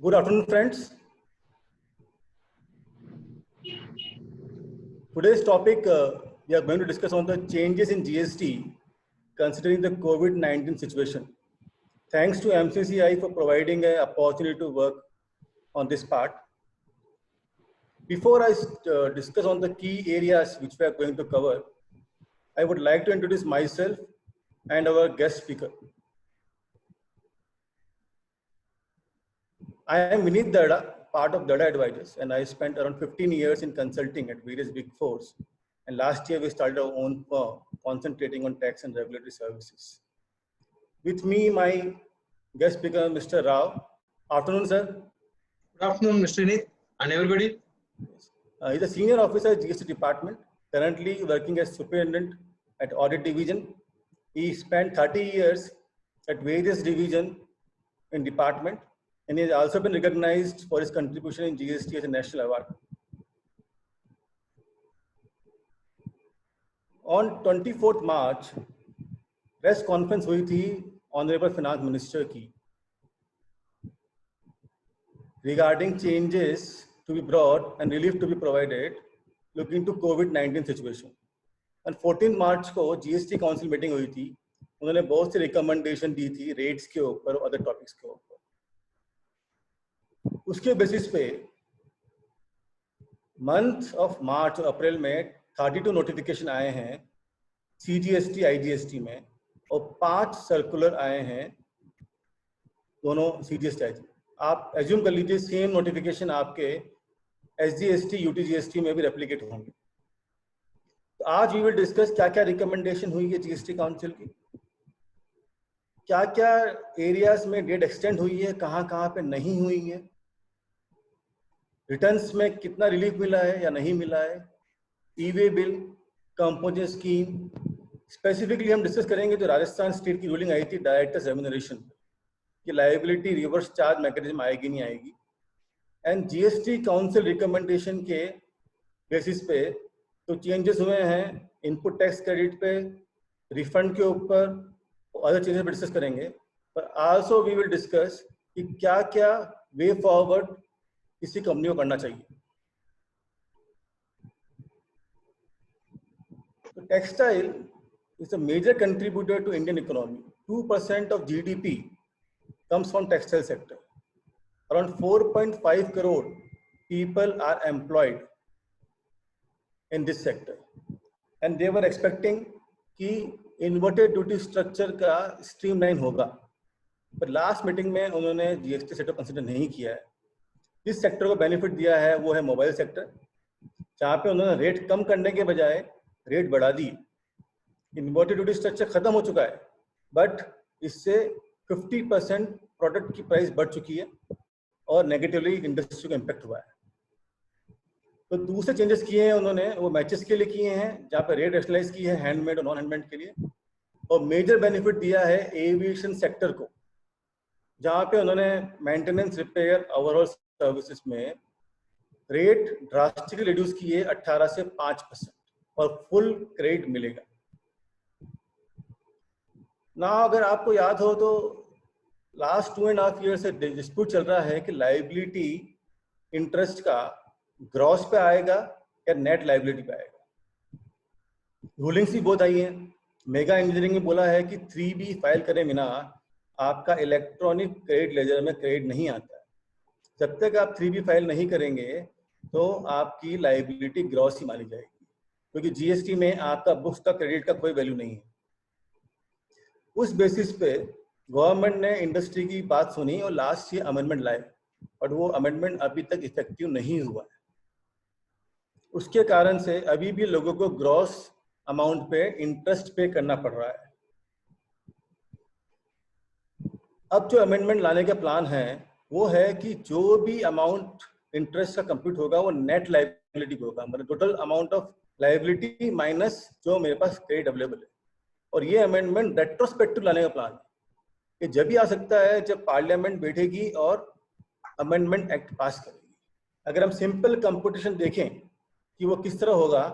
Good afternoon, friends. Today's topic, we are going to discuss on the changes in GST considering the COVID-19 situation. Thanks to MCCI for providing an opportunity to work on this part. Before I discuss on the key areas which we are going to cover, I would like to introduce myself and our guest speaker. I am Vineet Darda, part of Darda Advisors, and I spent around 15 years in consulting at various big fours. And last year we started our own firm concentrating on tax and regulatory services. With me, my guest speaker, Mr. Rao. Afternoon, sir. Good afternoon, Mr. Vineet, and everybody. He's a senior officer at GST department, currently working as superintendent at audit division. He spent 30 years at various divisions in department, and he has also been recognized for his contribution in GST as a national award. On 24th March, press conference हुई थी honourable finance minister की regarding changes to be brought and relief to be provided looking to COVID-19 situation. And 14 मार्च को GST council meeting हुई थी. उन्होंने बहुत सी recommendation दी थी rates के ऊपर और अदर टॉपिक्स के ऊपर. उसके बेसिस पे मंथ ऑफ मार्च और अप्रैल में 32 नोटिफिकेशन आए हैं CGST IGST में और 5 सर्कुलर आए हैं दोनों CGST IGST. आप एज्यूम कर लीजिए सेम नोटिफिकेशन आपके SGST UTGST में भी रेप्लिकेट होंगे. तो आज वी विल डिस्कस क्या क्या रिकमेंडेशन हुई है GST काउंसिल की, क्या क्या एरियाज में डेट एक्सटेंड हुई है, कहाँ कहाँ पे नहीं हुई है, रिटर्न्स में कितना रिलीफ मिला है या नहीं मिला है, e-way bill, composition scheme. Specifically हम डिस्कस करेंगे जो राजस्थान स्टेट की रूलिंग आई थी डायरेक्टर्स रेम्यूनरेशन कि लायबिलिटी रिवर्स चार्ज मैकेनिज्म आएगी नहीं आएगी, एंड GST काउंसिल रिकमेंडेशन के बेसिस पे तो चेंजेस हुए हैं इनपुट टैक्स क्रेडिट पे, रिफंड के ऊपर और अदर चेंजेस पे डिस्कस करेंगे. पर आल्सो वी विल डिस्कस कि क्या क्या वे फॉरवर्ड किसी कंपनी को करना चाहिए. तो textile is a major contributor to Indian economy. 2% of GDP comes from textile sector. Around 4.5 crore people are employed in this sector, and they were expecting कि inverted duty structure का streamline होगा, पर last meeting में उन्होंने GST setup consider नहीं किया है. जिस सेक्टर को बेनिफिट दिया है वो है मोबाइल सेक्टर, जहाँ पे उन्होंने रेट कम करने के बजाय रेट बढ़ा दी. इन्वर्टेड ड्यूटी स्ट्रक्चर खत्म हो चुका है, बट इससे 50% प्रोडक्ट की प्राइस बढ़ चुकी है और नेगेटिवली इंडस्ट्री को इम्पैक्ट हुआ है. तो दूसरे चेंजेस किए हैं उन्होंने, वो मैचेस के लिए किए हैं जहाँ पे रेट रेशनलाइज की है हैंडमेड और नॉन हैंडमेड के लिए, और मेजर बेनिफिट दिया है एविएशन सेक्टर को, जहाँ पे उन्होंने मेंटेनेंस रिपेयर ओवरऑल सर्विसेज में रेट ड्रास्टिकली रिड्यूस किए 18 से 5% और फुल क्रेडिट मिलेगा ना. अगर आपको याद हो तो लास्ट 2.5 ईयर से डिस्प्यूट चल रहा है कि लाइबिलिटी इंटरेस्ट का ग्रॉस पे आएगा या नेट लाइबिलिटी पे आएगा. रूलिंग्स भी बहुत आई हैं. मेगा इंजीनियरिंग में बोला है कि 3B फाइल करे बिना आपका इलेक्ट्रॉनिक क्रेडिट लेजर में क्रेडिट नहीं आता है. जब तक आप 3B फाइल नहीं करेंगे तो आपकी लाइबिलिटी ग्रॉस ही मानी जाएगी, क्योंकि GST में आपका बुक्स का क्रेडिट का कोई वैल्यू नहीं है. उस बेसिस पे गवर्नमेंट ने इंडस्ट्री की बात सुनी और लास्ट ईयर अमेंडमेंट लाए, और वो अमेंडमेंट अभी तक इफेक्टिव नहीं हुआ है. उसके कारण से अभी भी लोगों को ग्रॉस अमाउंट पे इंटरेस्ट पे करना पड़ रहा है. अब जो अमेंडमेंट लाने का प्लान है वो है कि जो भी अमाउंट इंटरेस्ट का कंप्यूट होगा वो नेट लाइबिलिटी पे होगा, मतलब total amount of liability minus जो मेरे पास क्रेडिट अवेलेबल है. और ये अमेंडमेंट रेट्रोस्पेक्टिव लाने का प्लान है कि जब भी आ सकता है जब पार्लियामेंट बैठेगी और अमेंडमेंट एक्ट पास करेगी. अगर हम सिंपल कंप्यूटेशन देखें कि वो किस तरह होगा,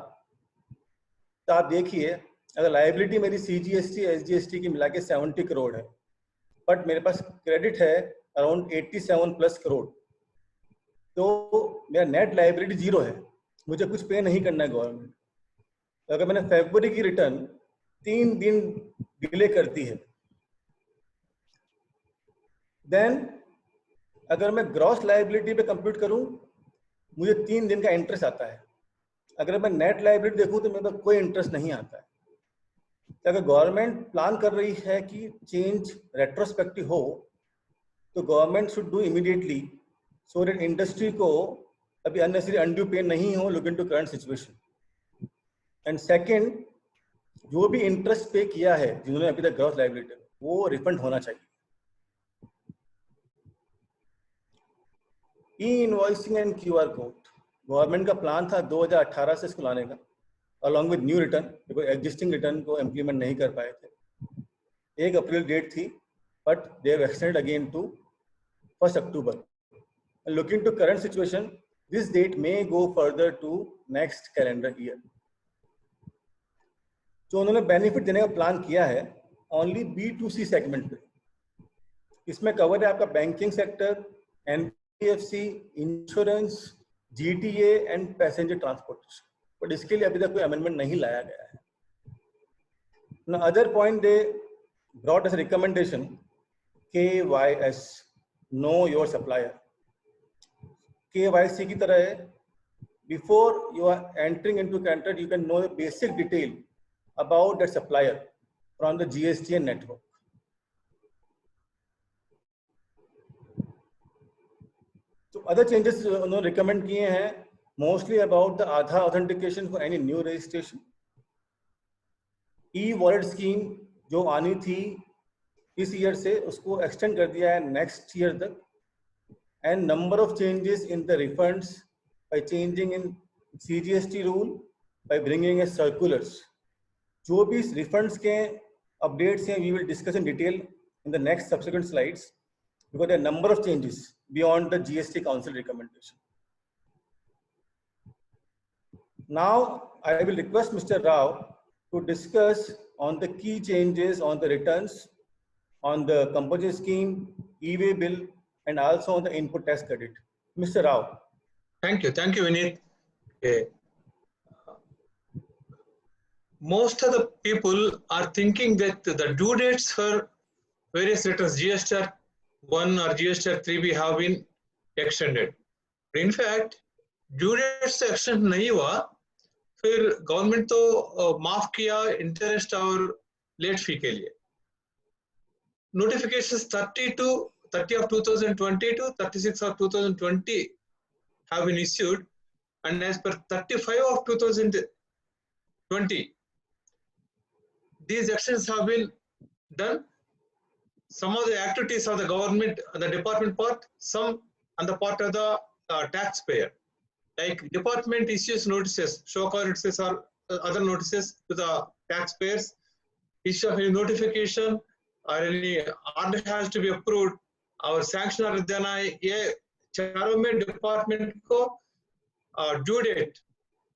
तो आप देखिए अगर लाइबिलिटी मेरी CGST SGST की मिला के 70 करोड़ है, बट मेरे पास क्रेडिट है अराउंड 87+ करोड़, तो मेरा नेट लायबिलिटी 0 है, मुझे कुछ पे नहीं करना है गवर्नमेंट। अगर मैंने फरवरी की रिटर्न 3 दिन डिले करती है, देन अगर मैं ग्रॉस लायबिलिटी पे कंप्यूट करूं, मुझे 3 दिन का इंटरेस्ट आता है। अगर मैं नेट लायबिलिटी देखूं तो मेरे पास कोई इंटरेस्ट नहीं आता है। अगर गवर्नमेंट प्लान कर रही है कि चेंज रेट्रोस्पेक्टिव हो, तो government should do immediately, so that industry को अभी अननेसेसरी अनड्यू पेन नहीं हो, look into current situation. And second, जो भी इंटरेस्ट पे किया है जिन्होंने अभी तक ग्रॉस लायबिलिटी, वो रिफंड होना चाहिए। E invoicing and QR code, government का प्लान था 2018 से इसको लाने का, along with new return, because existing return को इम्प्लीमेंट नहीं कर पाए थे। 1 अप्रैल डेट थी, but they have extended again to 1 October. Looking to current situation, this date may go further to next calendar year. जो उन्होंने बेनिफिट देने का प्लान किया है ओनली B2C सेगमेंट पे, इसमें कवर है आपका banking sector, NBFC, insurance, GTA and passenger transportation, but इसके लिए अभी तक कोई अमेंडमेंट नहीं लाया गया है। Now, other point they brought as a recommendation, KYS, know your supplier. KYC की तरह है, before you are entering into contract, you can know the basic detail about that supplier from the GSTN network. So other changes उन्होंने recommend किए हैं, mostly about the Aadhaar authentication for any new registration. E-wallet scheme जो आनी थी इस year से, उसको extend कर दिया है नेक्स्ट ईयर तक। And number of changes in the refunds by changing in CGST rule, by bringing a circulars. जो भी रिफंड्स के अपडेट्स हैं, we will discuss in detail in the next subsequent slides, because there are number of changes beyond the GST council recommendation. Now I will request mister Rao to discuss on the key changes on the returns, on the composite scheme, e-way bill, and also on the input tax credit. Mr. Rao. Thank you, Vineet. Okay. Most of the people are thinking that the due dates for various returns, GSTR 1 or GSTR 3B, have been extended. In fact, due dates extend नहीं हुआ, फिर government तो माफ किया interest और late fee के लिए। Notifications 30 of 2020 to 36 of 2020 have been issued, and as per 35 of 2020 these actions have been done. Some of the activities of the government, the department part, some on the part of the taxpayer. Like department issues notices, show cause notices or other notices to the taxpayers, issue of any notification or any order has to be approved, our sanction or देना है, ये चारों में department को due date,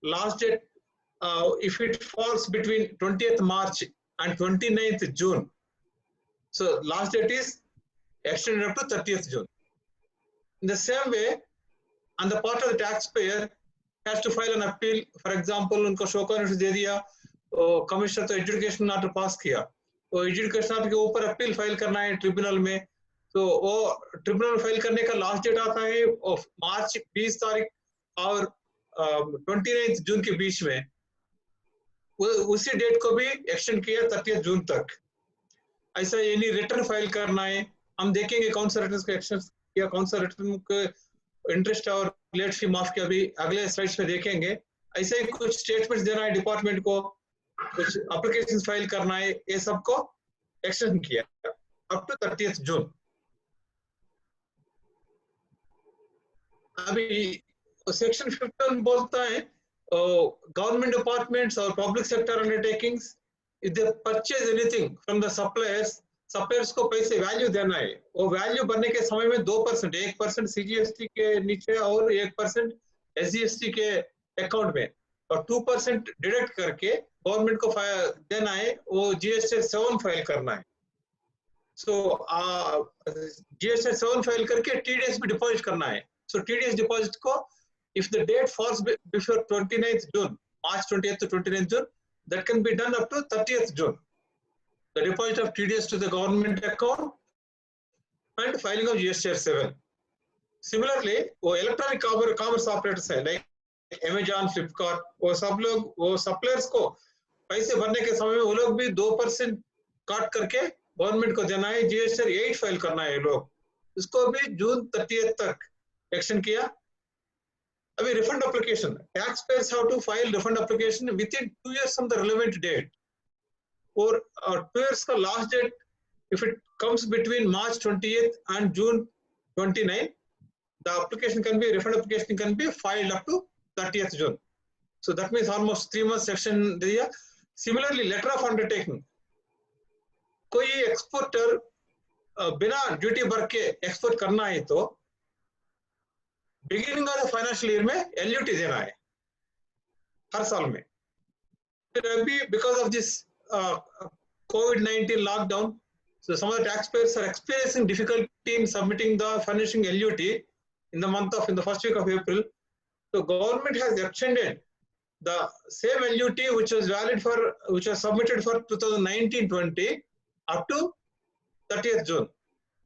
last date, if it falls between 20th March and 29th June, so last date is extended up to 30th June. In the same way, on the part of the taxpayer has to file an appeal. For example, उनको show cause notice दे दिया, commissioner तो education order pass किया, तो education order के ऊपर appeal file करना है tribunal में, तो वो ट्रिब्यूनल फाइल करने का लास्ट डेट आता है मार्च 20 तारीख और 29 जून के बीच में, उसी डेट को भी एक्सटेंड किया 30 जून तक। ऐसा यानी रिटर्न फाइल करना है, हम देखेंगे कौन सा रिटर्न का एक्शन किया, कौन सा रिटर्न को इंटरेस्ट और लेट फी माफ किया, अभी अगले स्लाइड्स में देखेंगे। ऐसे ही कुछ स्टेटमेंट्स देना है डिपार्टमेंट को, कुछ एप्लीकेशन फाइल करना है, ये सबको एक्सटेंड किया अप टू 30 जून। अभी सेक्शन 15 बोलता है गवर्नमेंट डिपार्टमेंट्स और public sector undertakings, if they purchase anything from the suppliers को पैसे वैल्यू देना है। वो वैल्यू बनने के समय में 2%, 1% CGST के नीचे और 1% SGST के अकाउंट में, और 2% डिडक्ट करके गवर्नमेंट को देना है, वो GST 7 फाइल करना है। सो GST 7 फाइल करके TDS भी डिपॉजिट करना है, So TDS deposit ko, if the date falls before 29th June, March 20th to 29th June, that can be done up to 30th June. The deposit of TDS to the government account and filing of GSTR 7. Similarly, वो electronic commerce operators है, like Amazon, Flipkart, वो सब लोग वो suppliers को पैसे भरने के समय में वो लोग भी 2% काट करके गवर्नमेंट को देना है, GSTR 8 फाइल करना है लोग, इसको भी जून 30 तक एक्शन किया. अभी refund application, taxpayers have to file refund application within 2 years from the relevant date. Or 2 years का last date, if it comes between March 20th and June 29, the application can be, refund application can be filed up to 30th June. So that means almost 3 months section दिया. Similarly, letter of undertaking. कोई exporter बिना duty भर के export करना है तो beginning of the financial year में LUT देना है हर साल में. फिर अभी because of this COVID-19 lockdown, so some of the taxpayers are experiencing difficulty in submitting the furnishing LUT in the first week of April. So government has extended the same LUT which was submitted for 2019-20 up to 30th June.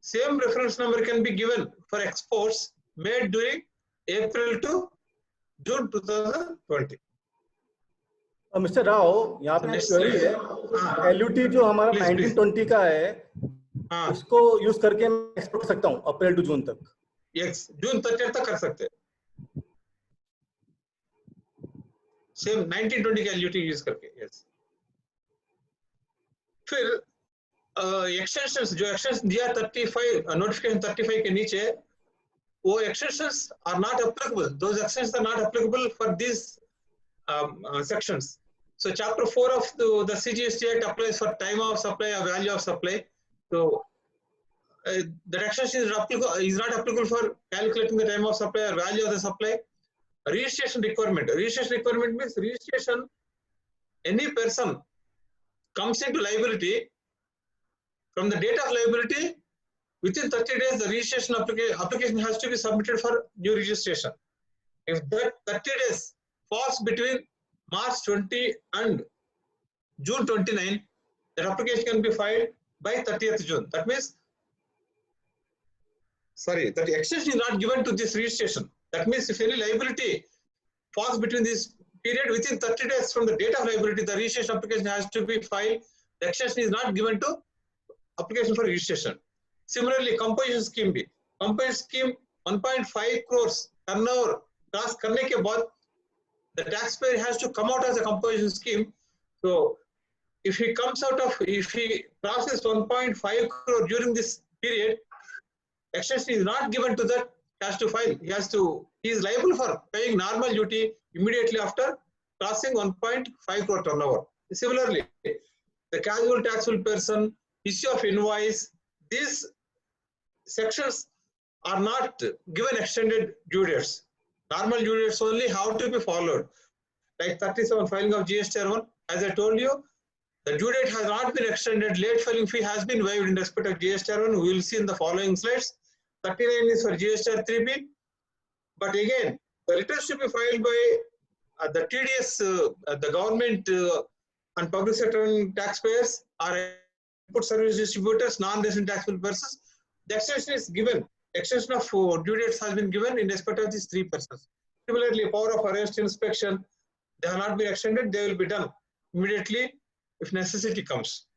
Same reference number can be given for exports made during April to June 2020. Mister Rao, यहाँ पे query है, LUT जो हमारा 1920 का है, उसको use करके मैं एक्सपोर्ट कर सकता हूँ अप्रैल टू जून तक. यस, जून 30 तक कर सकते हैं. सेम 1920 का LUT यूज करके. यस. फिर एक्सटेंशंस, जो एक्सटेंशन दिया 35 नोटिफिकेशन 35 के नीचे, वो extensions are not applicable. Those extensions are not applicable for this sections. So chapter 4 of the CGST Act applies for time of supply or value of supply. So the extension is not applicable for calculating the time of supply or value of the supply. Registration requirement. Registration requirement means registration. Any person comes into liability, from the date of liability, within 30 days, the registration application has to be submitted for new registration. If that 30 days falls between March 20 and June 29, that application can be filed by 30th June. That means, that extension is not given to this registration. That means if any liability falls between this period, within 30 days from the date of liability, the registration application has to be filed. The extension is not given to application for registration. Similarly, composition scheme भी. Composition scheme 1.5 crores turnover cross करने के बाद the taxpayer has to come out as a composition scheme. So if he crosses 1.5 crore during this period, extension is not given to that, he has to file. He is liable for paying normal duty immediately after crossing 1.5 crore turnover. Similarly, the casual taxable person, issue of invoice, these sections are not given extended due dates. Normal due dates only have to be followed. Like 37 filing of GSTR 1, as I told you, the due date has not been extended. Late filing fee has been waived in respect of GSTR 1. We will see in the following slides. 39 is for GSTR 3B. But again, the returns should be filed by the TDS, the government and public sector taxpayers or input service distributors, non-resident taxable persons. The extension is given. Extension of due dates has been given in respect of these 3 persons. Similarly, power of arrest, inspection, they have not been extended. They will be done immediately if necessity comes.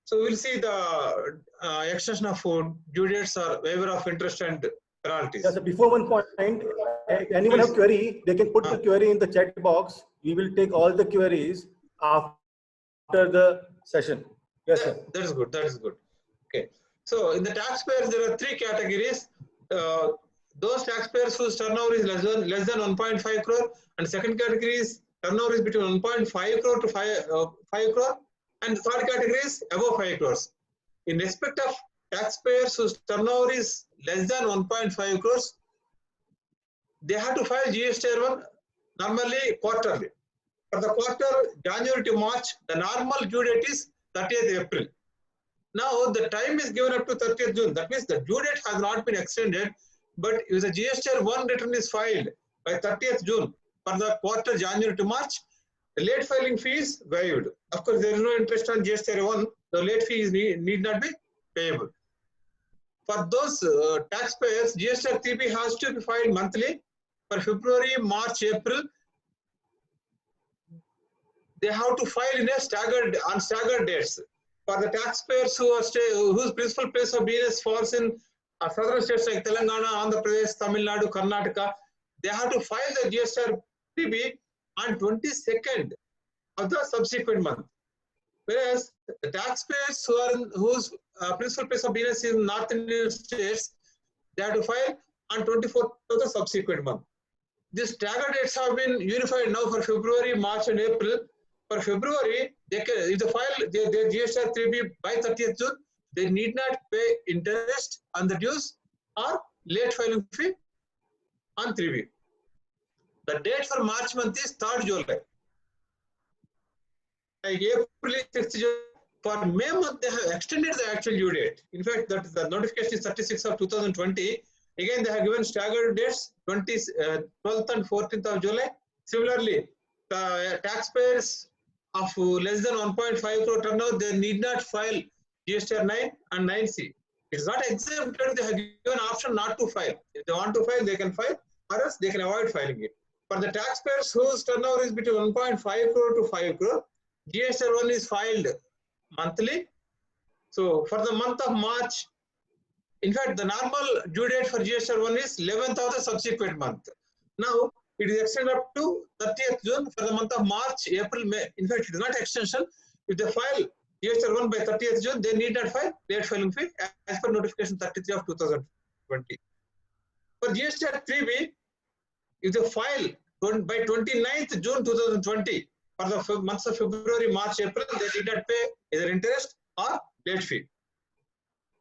So we will see the extension of due dates or waiver of interest and penalties. Yes, before one point, if anyone have query, they can put the query in the chat box. We will take all the queries after the session. Yes, sir. That is good. That is good. Okay. So in the taxpayers, there are 3 categories. Those taxpayers whose turnover is less than 1.5 crore, and second category is turnover is between 1.5 crore to 5 crore, and the third category is above 5 crores. In respect of taxpayers whose turnover is less than 1.5 crores, they have to file GSTR 1 normally quarterly. For the quarter January to March, the normal due date is 30th April. Now the time is given up to 30th June. That means the due date has not been extended. But if the GSTR 1 return is filed by 30th June for the quarter January to March, the late filing fee is waived. Of course, there is no interest on GSTR 1. The late fee is need not be payable. For those taxpayers, GSTR 3B has to be filed monthly. For February, March, April, they have to file in a staggered dates. For the taxpayers whose principal place of business falls in southern states like Telangana, Andhra Pradesh, Tamil Nadu, Karnataka, they have to file the GSTR 3B on 22nd of the subsequent month. Whereas the taxpayers whose principal place of business is in North Indian states, they have to file on 24th of the subsequent month. These staggered dates have been unified now for February, March, and April. For February, if they file their GSTR 3B by 30th June, they need not pay interest on the dues or late filing fee on 3B. The date for March month is 3rd July. Like April is 6th July. For May month, they have extended the actual due date. In fact, that the notification is 36th of 2020. Again, they have given staggered dates, 12th and 14th of July. Similarly, the taxpayers of less than 1.5 crore turnover, they need not file GSTR 9 and 9C. It is not exempted. They have given option not to file. If they want to file, they can file, or else they can avoid filing it. For the taxpayers whose turnover is between 1.5 crore to 5 crore, GSTR 1 is filed monthly. So for the month of March, in fact, the normal due date for GSTR 1 is 11th of the subsequent month. Now, it is extended up to 30th June for the month of March, April, May. In fact, it is not extension. If they file GSTR 1 by 30th June, they need not file late filing fee as per notification 33 of 2020. For GSTR 3B, if they file by 29th June 2020 for the months of February, March, April, they need not pay either interest or late fee.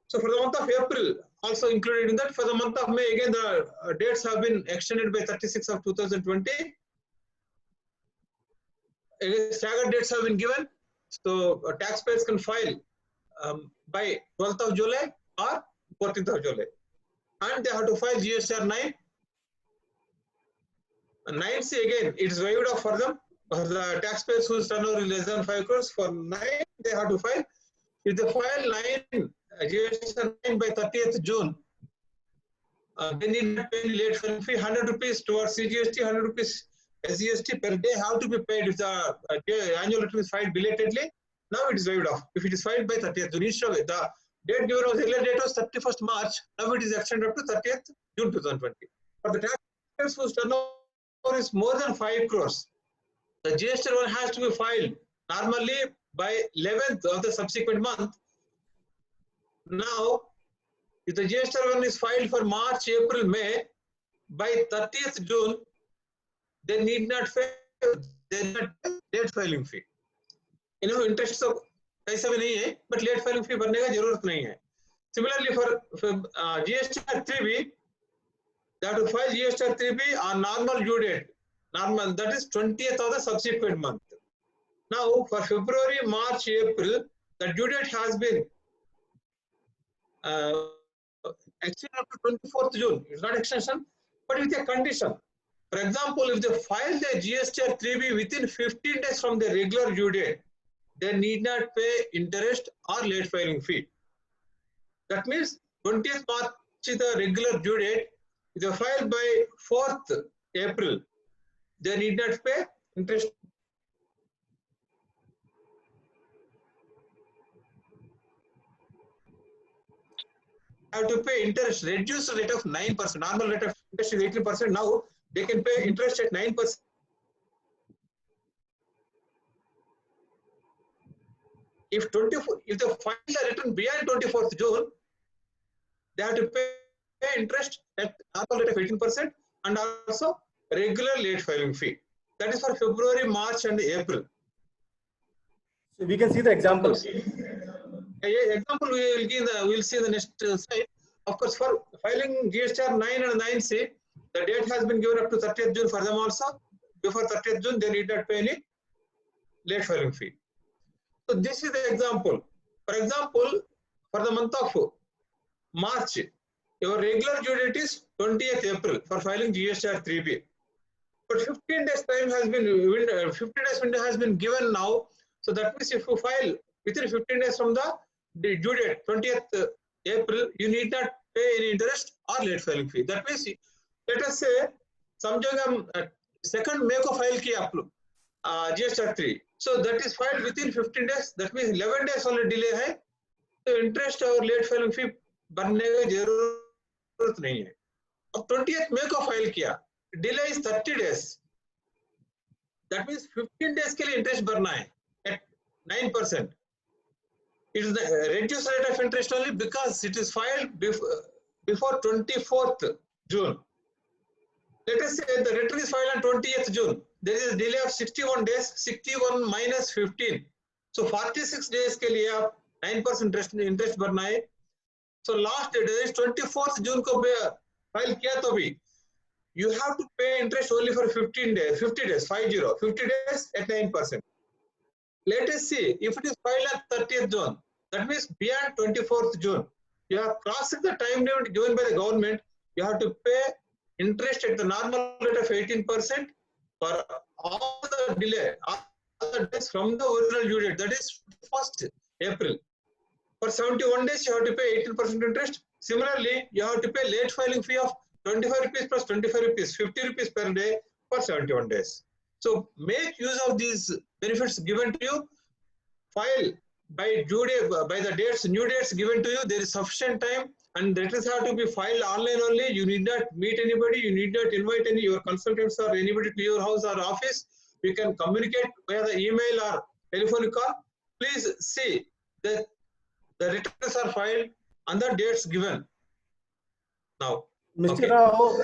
So for the month of April, also included in that, for the month of May, again, the dates have been extended by 36 of 2020. Again, staggered dates have been given. So taxpayers can file by 12th of July or 14th of July. And they have to file GSTR 9. 9C again, it is waived off for them. For the taxpayers whose turnover is less than 5 crores, for 9, they have to file. If they file 9, GSTR 9 by 30th June, they need not pay any late filing fee. 100 rupees towards CGST, 100 rupees SGST per day have to be paid if the annual return is filed belatedly. Now it is waived off. If it is filed by 30th June, instead of the date given was earlier date was 31st March. Now it is extended up to 30th June 2020. For the taxpayers whose turnover is more than 5 crores, the GSTR 1 has to be filed normally by 11th of the subsequent month. Now, if the GSTR 1 is filed for March, April, May, by 30th June, they need not pay late filing fee. You know, interest so पैसा भी नहीं है, but late filing fee भरने का जरूरत नहीं है. Similarly, for GSTR 3B, they have to file GSTR 3B on normal due date. Normal, that is 20th of the subsequent month. Now, for February, March, April, the due date has been extended up to 24th June. It's not extension, but with a condition. For example, if they file the GSTR 3B within 15 days from the regular due date, they need not pay interest or late filing fee. That means 20th March is the regular due date. If they file by 4th April, they need not pay interest. Have to pay interest, reduced rate of 9%. Normal rate of interest is 18%. Now they can pay interest at 9%. If they file the return beyond 24th June, they have to pay interest at normal rate of 18% and also regular late filing fee. That is for February, March, and April. So we can see the example. Example we will see in the next slide. Of course, for filing GSTR 9 and 9C, the date has been given up to 30th June for them also. Before 30th June, they need not pay any late filing fee. So this is the example. For example, for the month of March, your regular due date is 20th April for filing GSTR 3B. But 15 days time has been 15 days window has been given now. So that means if you file within 15 days from the due date 20th April, you need not pay any interest or late filing fee. That means let us say समझोगे हम second May को file किया आप लोग GSTR 3. So that is filed within 15 days. That means 11 days only delay है. तो interest और late filing फी भरने की जरूरत नहीं है. अब 20th मई को फाइल किया, delay is 30 days. That means 15 days के लिए इंटरेस्ट भरना है at 9%. It is the reduced rate of interest only because it is filed before 24th June. Let us say the return is filed on 20th June. There is a delay of 61 days. 61 minus 15. So 46 days के लिए आप 9% interest भरना है. So last date is 24th June को file किया तो भी you have to pay interest only for 50 days at 9%. Let us see if it is filed at 30th June. That means beyond 24th June, you have crossed the time limit given by the government. You have to pay interest at the normal rate of 18% for all the delay, all the days from the original due date. That is 1st April. For 71 days, you have to pay 18% interest. Similarly, you have to pay late filing fee of 25 rupees plus 25 rupees, 50 rupees per day for 71 days. So make use of these benefits given to you. File by due date, by the dates, new dates given to you. There is sufficient time, and letters have to be filed online only. You need not meet anybody. You need not invite any your consultants or anybody to your house or office. You can communicate via the email or telephonic call. Please see that the returns are filed on the dates given. Now, Mr. Rao,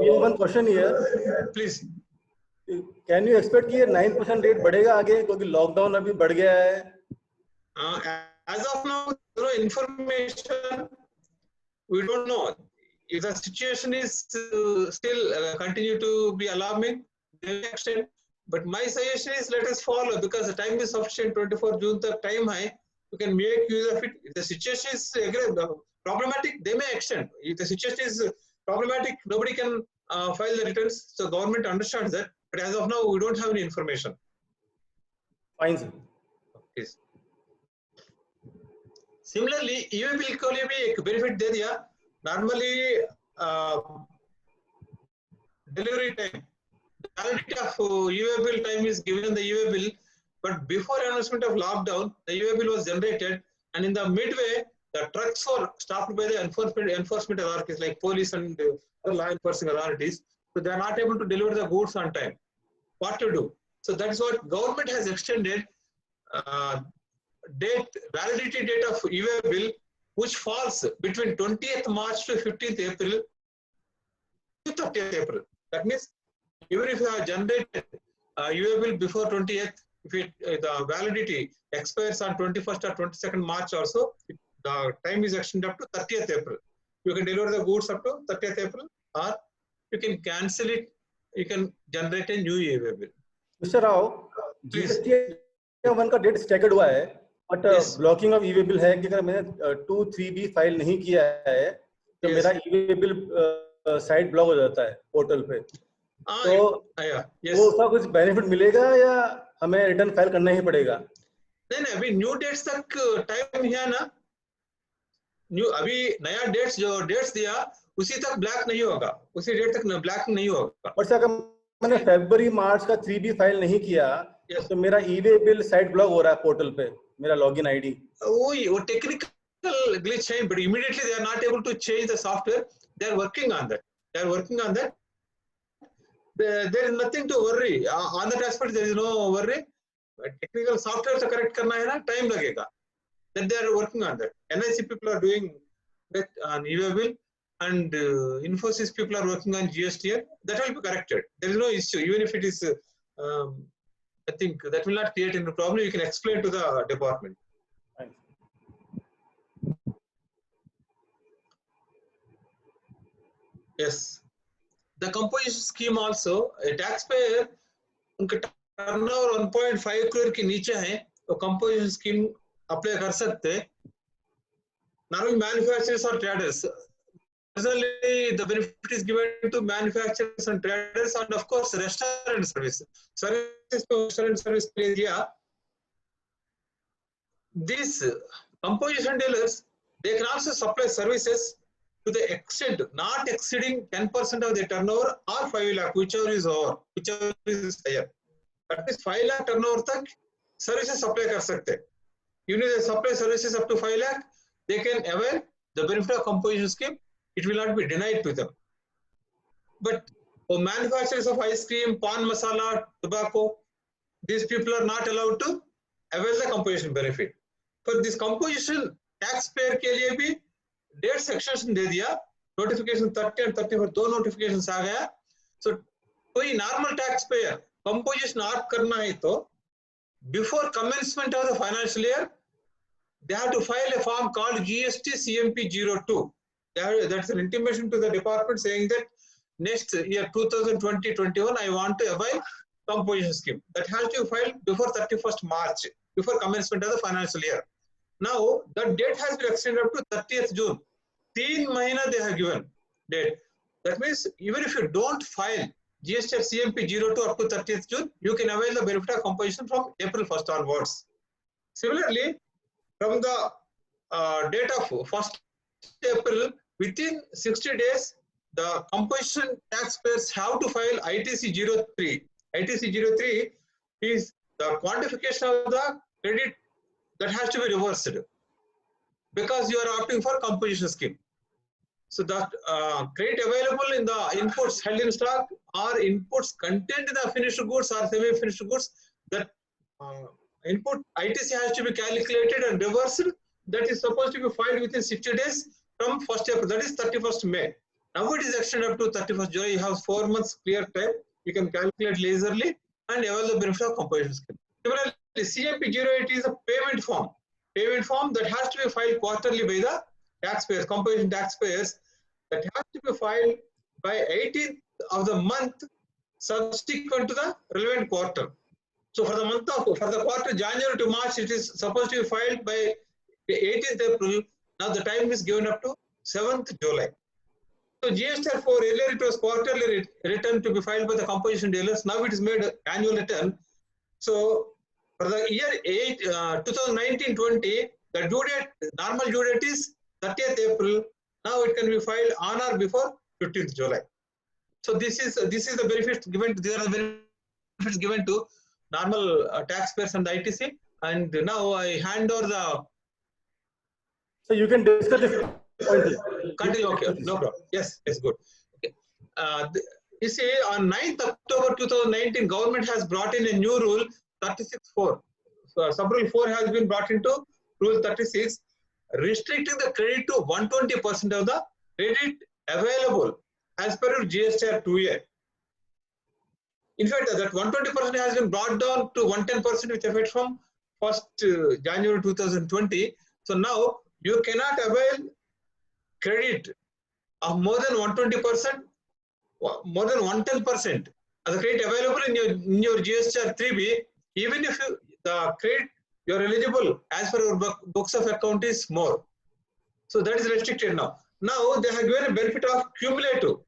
we have one question here. Please. Can you expect कि ये 9% rate बढ़ेगा आगे क्योंकि lockdown अभी बढ़ गया है? As of now, no information. We don't know if the situation is still continue to be alarming. But my suggestion is let us follow because the time is sufficient. 24 June the time high. You can make use of it. If the situation is problematic, they may extend. If the situation is problematic, nobody can file the returns. So government understands that. But as of now, we don't have any information. Fine, sir. Please. Similarly, EWA bill को लिए भी एक benefit दे दिया. Normally, delivery time, the validity of EWA bill time is given in the EWA bill. But before announcement of lockdown, the EWA bill was generated, and in the midway, the trucks were stopped by the enforcement authorities like police and law enforcing authorities. So they are not able to deliver the goods on time. What to do? So that is what government has extended validity date of EWA bill, which falls between 20th March to 15th April to 30th April. That means even if you have generated EWA bill before 20th, if the validity expires on 21st or 22nd March also, the time is extended up to 30th April. You can deliver the goods up to 30th April, or you can cancel it. You can generate a new EWA bill. Mr. Rao, GST1 का date staggered हुआ है, but blocking of EWA bill है कि अगर मैंने 2-3B file नहीं किया है तो मेरा EWA बिल साइट ब्लॉक हो जाता है पोर्टल पे. तो वो उसका कुछ बेनिफिट मिलेगा या हमें रिटर्न फाइल करना ही पड़ेगा? नहीं, अभी न्यू डेट्स तक टाइम है ना. न्यू अभी नया डेट्स जो डेट्स दिया उसी तक ब्लैक नहीं होगा, उसी डेट तक ब्लैक नहीं होगा. और अगर मैंने फरवरी मार्च का 3B फाइल नहीं किया तो मेरा EWA बिल साइट ब्लॉक हो रहा है पोर्टल पे, मेरा लॉगिन आईडी. वो टेक्निकल ग्लिच है, but immediately they are not able to change the software. They are working on that. There is nothing to worry on that aspect. There is no worry. Technical software से correct करना है ना, time लगेगा. That they are working on that. NIC people are doing that on EWA bill, and Infosys people are working on GSTR. That will be corrected. There is no issue. Even if it is, I think that will not create any problem. You can explain to the department. Yes. The composition scheme also, a taxpayer, उनका turnover 1.5 crore के नीचे है, तो composition scheme apply कर सकते हैं. Not only manufacturers or traders. originally the benefit is given to manufacturers and traders, and of course restaurant service. Services to restaurant service area. These composition dealers, they can also supply services to the extent not exceeding 10% of the turnover or 5 lakh, whichever is over, whichever is higher. That means 5 lakh turnover tak services supply kar sakte. Even if they supply services up to 5 lakh, they can avail the benefit of composition scheme. It will not be denied to them. But for manufacturers of ice cream, pan masala, tobacco, these people are not allowed to avail the composition benefit. For this composition taxpayer के लिए भी date section दे दिया, notification 30 and 34 दो notifications आ गया. So कोई normal taxpayer composition art करना है तो before commencement of the financial year, they have to file a form called GST CMP 02. That's an intimation to the department saying that next year 2020-21 I want to avail composition scheme. That has to be filed before 31st March, before commencement of the financial year. Now that date has been extended up to 30th June. 3 months they have given date. That means even if you don't file GST CMP 02 up to 30th June, you can avail the benefit of composition from April 1st onwards. Similarly, from the date of 1st April, within 60 days, the composition taxpayers have to file ITC 03. ITC 03 is the quantification of the credit that has to be reversed because you are opting for composition scheme. So that credit available in the inputs held in stock or inputs contained in the finished goods or semi-finished goods, that input ITC has to be calculated and reversed. That is supposed to be filed within 60 days from 1st April, that is 31st May. Now it is extended up to 31st July. You have 4 months clear time. You can calculate leisurely and avail the benefit of composition scheme. Similarly, CMP 08 is a payment form. Payment form that has to be filed quarterly by the taxpayers, composition taxpayers, that has to be filed by 18th of the month subsequent to the relevant quarter. So for the quarter January to March, it is supposed to be filed by the 18th April. Now the time is given up to 7th July. So GSTR 4, earlier it was quarterly return to be filed by the composition dealers. Now it is made annual return. So for the year 2019-20, the due date, normal due date is 30th April. Now it can be filed on or before 15th July. So this is the benefits given. These are the benefits given to normal taxpayers and the ITC. And now I hand over the. So you can discuss this point. Continue. Okay, no problem. Yes, good. Okay. You see, on 9th October 2019, government has brought in a new rule 36(4). So sub-rule 4 has been brought into rule 36, restricting the credit to 120% of the credit available as per GSTR 2A. In fact, that 120% has been brought down to 110% with effect from 1st January 2020. So now you cannot avail credit of more than 120%, more than 110% of the credit available in your GSTR 3B, even if the credit you are eligible as per your books of account is more. So that is restricted now. Now they have given a benefit of cumulative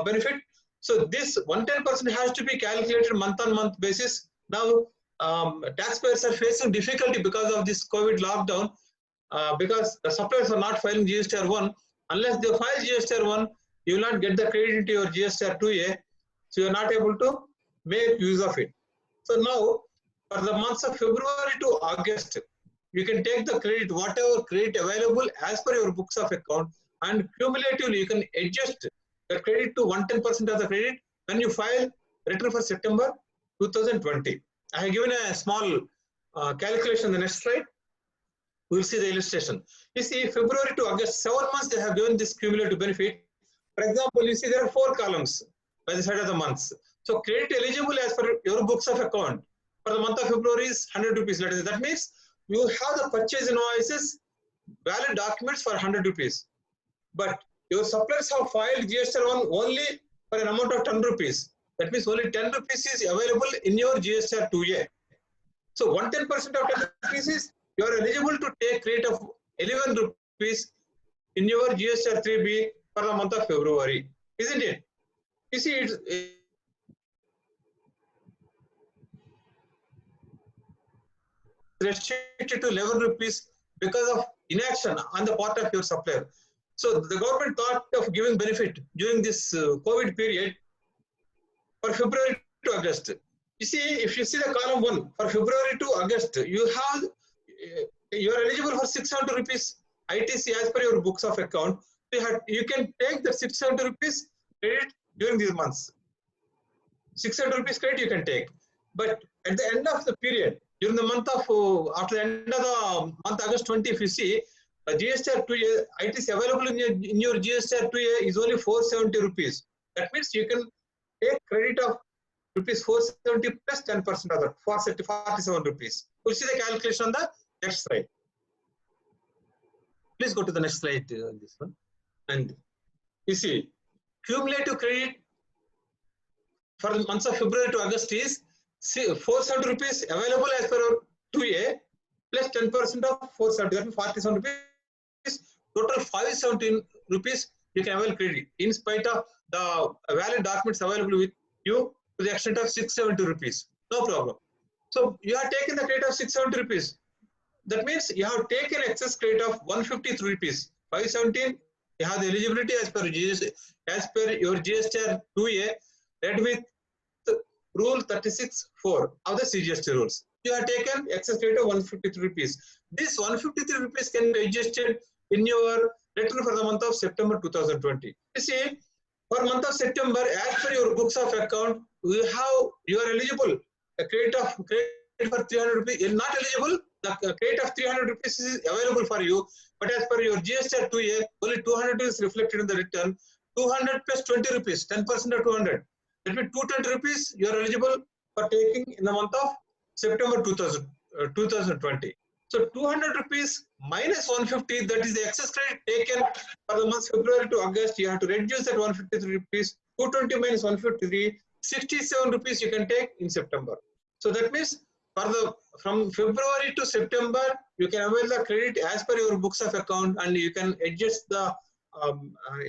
benefit. So this 110% has to be calculated month-on-month basis. Now taxpayers are facing difficulty because of this COVID lockdown, because the suppliers are not filing GSTR 1. Unless they file GSTR 1, you will not get the credit into your GSTR 2A. So you are not able to make use of it. So now, for the months of February to August, you can take the credit, whatever credit available as per your books of account, and cumulatively you can adjust the credit to 110% of the credit when you file return for September 2020. I have given a small calculation in the next slide. We will see the illustration. You see, February to August, 7 months they have given this cumulative benefit. For example, you see there are 4 columns by the side of the months. So credit eligible as per your books of account for the month of February is 100 rupees. That means you have the purchase invoices, valid documents for 100 rupees. But your suppliers have filed GSTR 1 only for an amount of 10 rupees. That means only 10 rupees is available in your GSTR 2A. So 110% of 10 rupees is you are eligible to take rate of 11 rupees in your GSTR 3B for the month of February, isn't it? You see, it's restricted to 11 rupees because of inaction on the part of your supplier. So the government thought of giving benefit during this COVID period for February to August. You see, if you see the column 1, for February to August, you have, you are eligible for 600 rupees ITC as per your books of account. You can take the 600 rupees credit during these months. 600 rupees credit you can take. But at the end of the period, during the month of, after the end of the month August 20, if you see, GSTR 2A, ITC available in your GSTR 2A is only 470 rupees. That means you can take credit of rupees 470 plus 10% of that, 47 rupees. We'll see the calculation on the next slide. Please go to the next slide, this one. And you see, cumulative credit for the months of February to August is 470 rupees available as per 2A plus 10% of 470, that means 47 rupees. Total 517 rupees you can avail credit in spite of the valid documents available with you to the extent of 670 rupees. No problem. So you have taken the credit of 670 rupees. That means you have taken excess credit of 153 rupees. 517, you have the eligibility as per your GSTR 2A, read with Rule 36(4) of the CGST rules. You have taken excess credit of 153 rupees. This 153 rupees can be adjusted in your return for the month of September 2020. You see, for month of September, as per your books of account, you are eligible. A credit for 300 rupees is not eligible. The credit of 300 rupees is available for you, but as per your GSTR 2A, only 200 is reflected in the return. 200 plus 20 rupees, 10% of 200. That means 220 rupees you are eligible for taking in the month of September 2020. So 200 rupees minus 150, that is the excess credit taken for the months February to August. You have to reduce that 153 rupees. 220 minus 153, 67 rupees you can take in September. So that means from February to September, you can avail the credit as per your books of account, and you can adjust the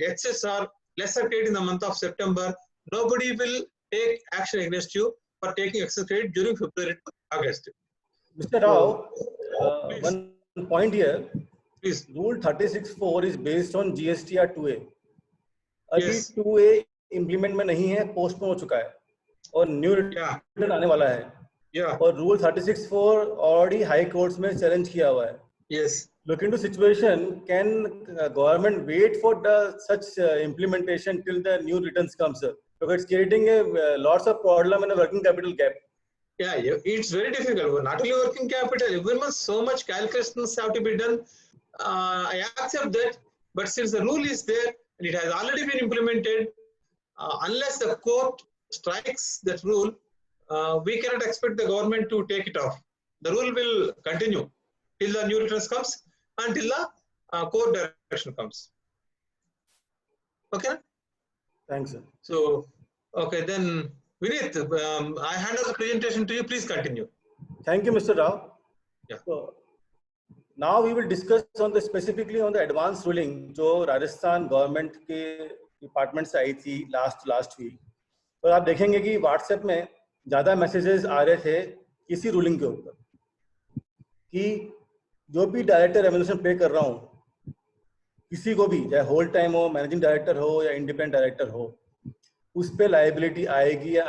excess or lesser credit in the month of September. Nobody will take action against you for taking excess credit during February to August. Mr. Rao, one point here. Please. Rule 36(4) is based on GSTR 2A. अभी Yes. 2A implement में नहीं है, postpone हो चुका है और new return आने वाला है. और Rule 36(4) already high courts में challenge किया हुआ है. Yes. Look into situation. Can government wait for such implementation till the new returns comes? Because it's creating lots of problem in the working capital gap. Yeah, it's very difficult. Not only working capital, even so much calculations have to be done. I accept that, but since the rule is there and it has already been implemented, unless the court strikes that rule, we cannot expect the government to take it off. The rule will continue till the new returns comes, until the court direction comes. Okay? Thanks, sir. So, okay, then Vineet, I hand over the presentation to you. Please continue. Thank you, Mr. Rao. Yeah. So, now we will discuss on specifically on the advance ruling जो Rajasthan government के department से आई थी last week. तो आप देखेंगे कि WhatsApp में ज़्यादा मैसेजेस आ रहे थे इसी रूलिंग के ऊपर कि जो भी डायरेक्टर रेम्यूनरेशन पे कर रहा हूँ, किसी को भी, चाहे होल टाइम हो, मैनेजिंग डायरेक्टर हो या इंडिपेंडेंट डायरेक्टर हो, उस पर लायबिलिटी आएगी या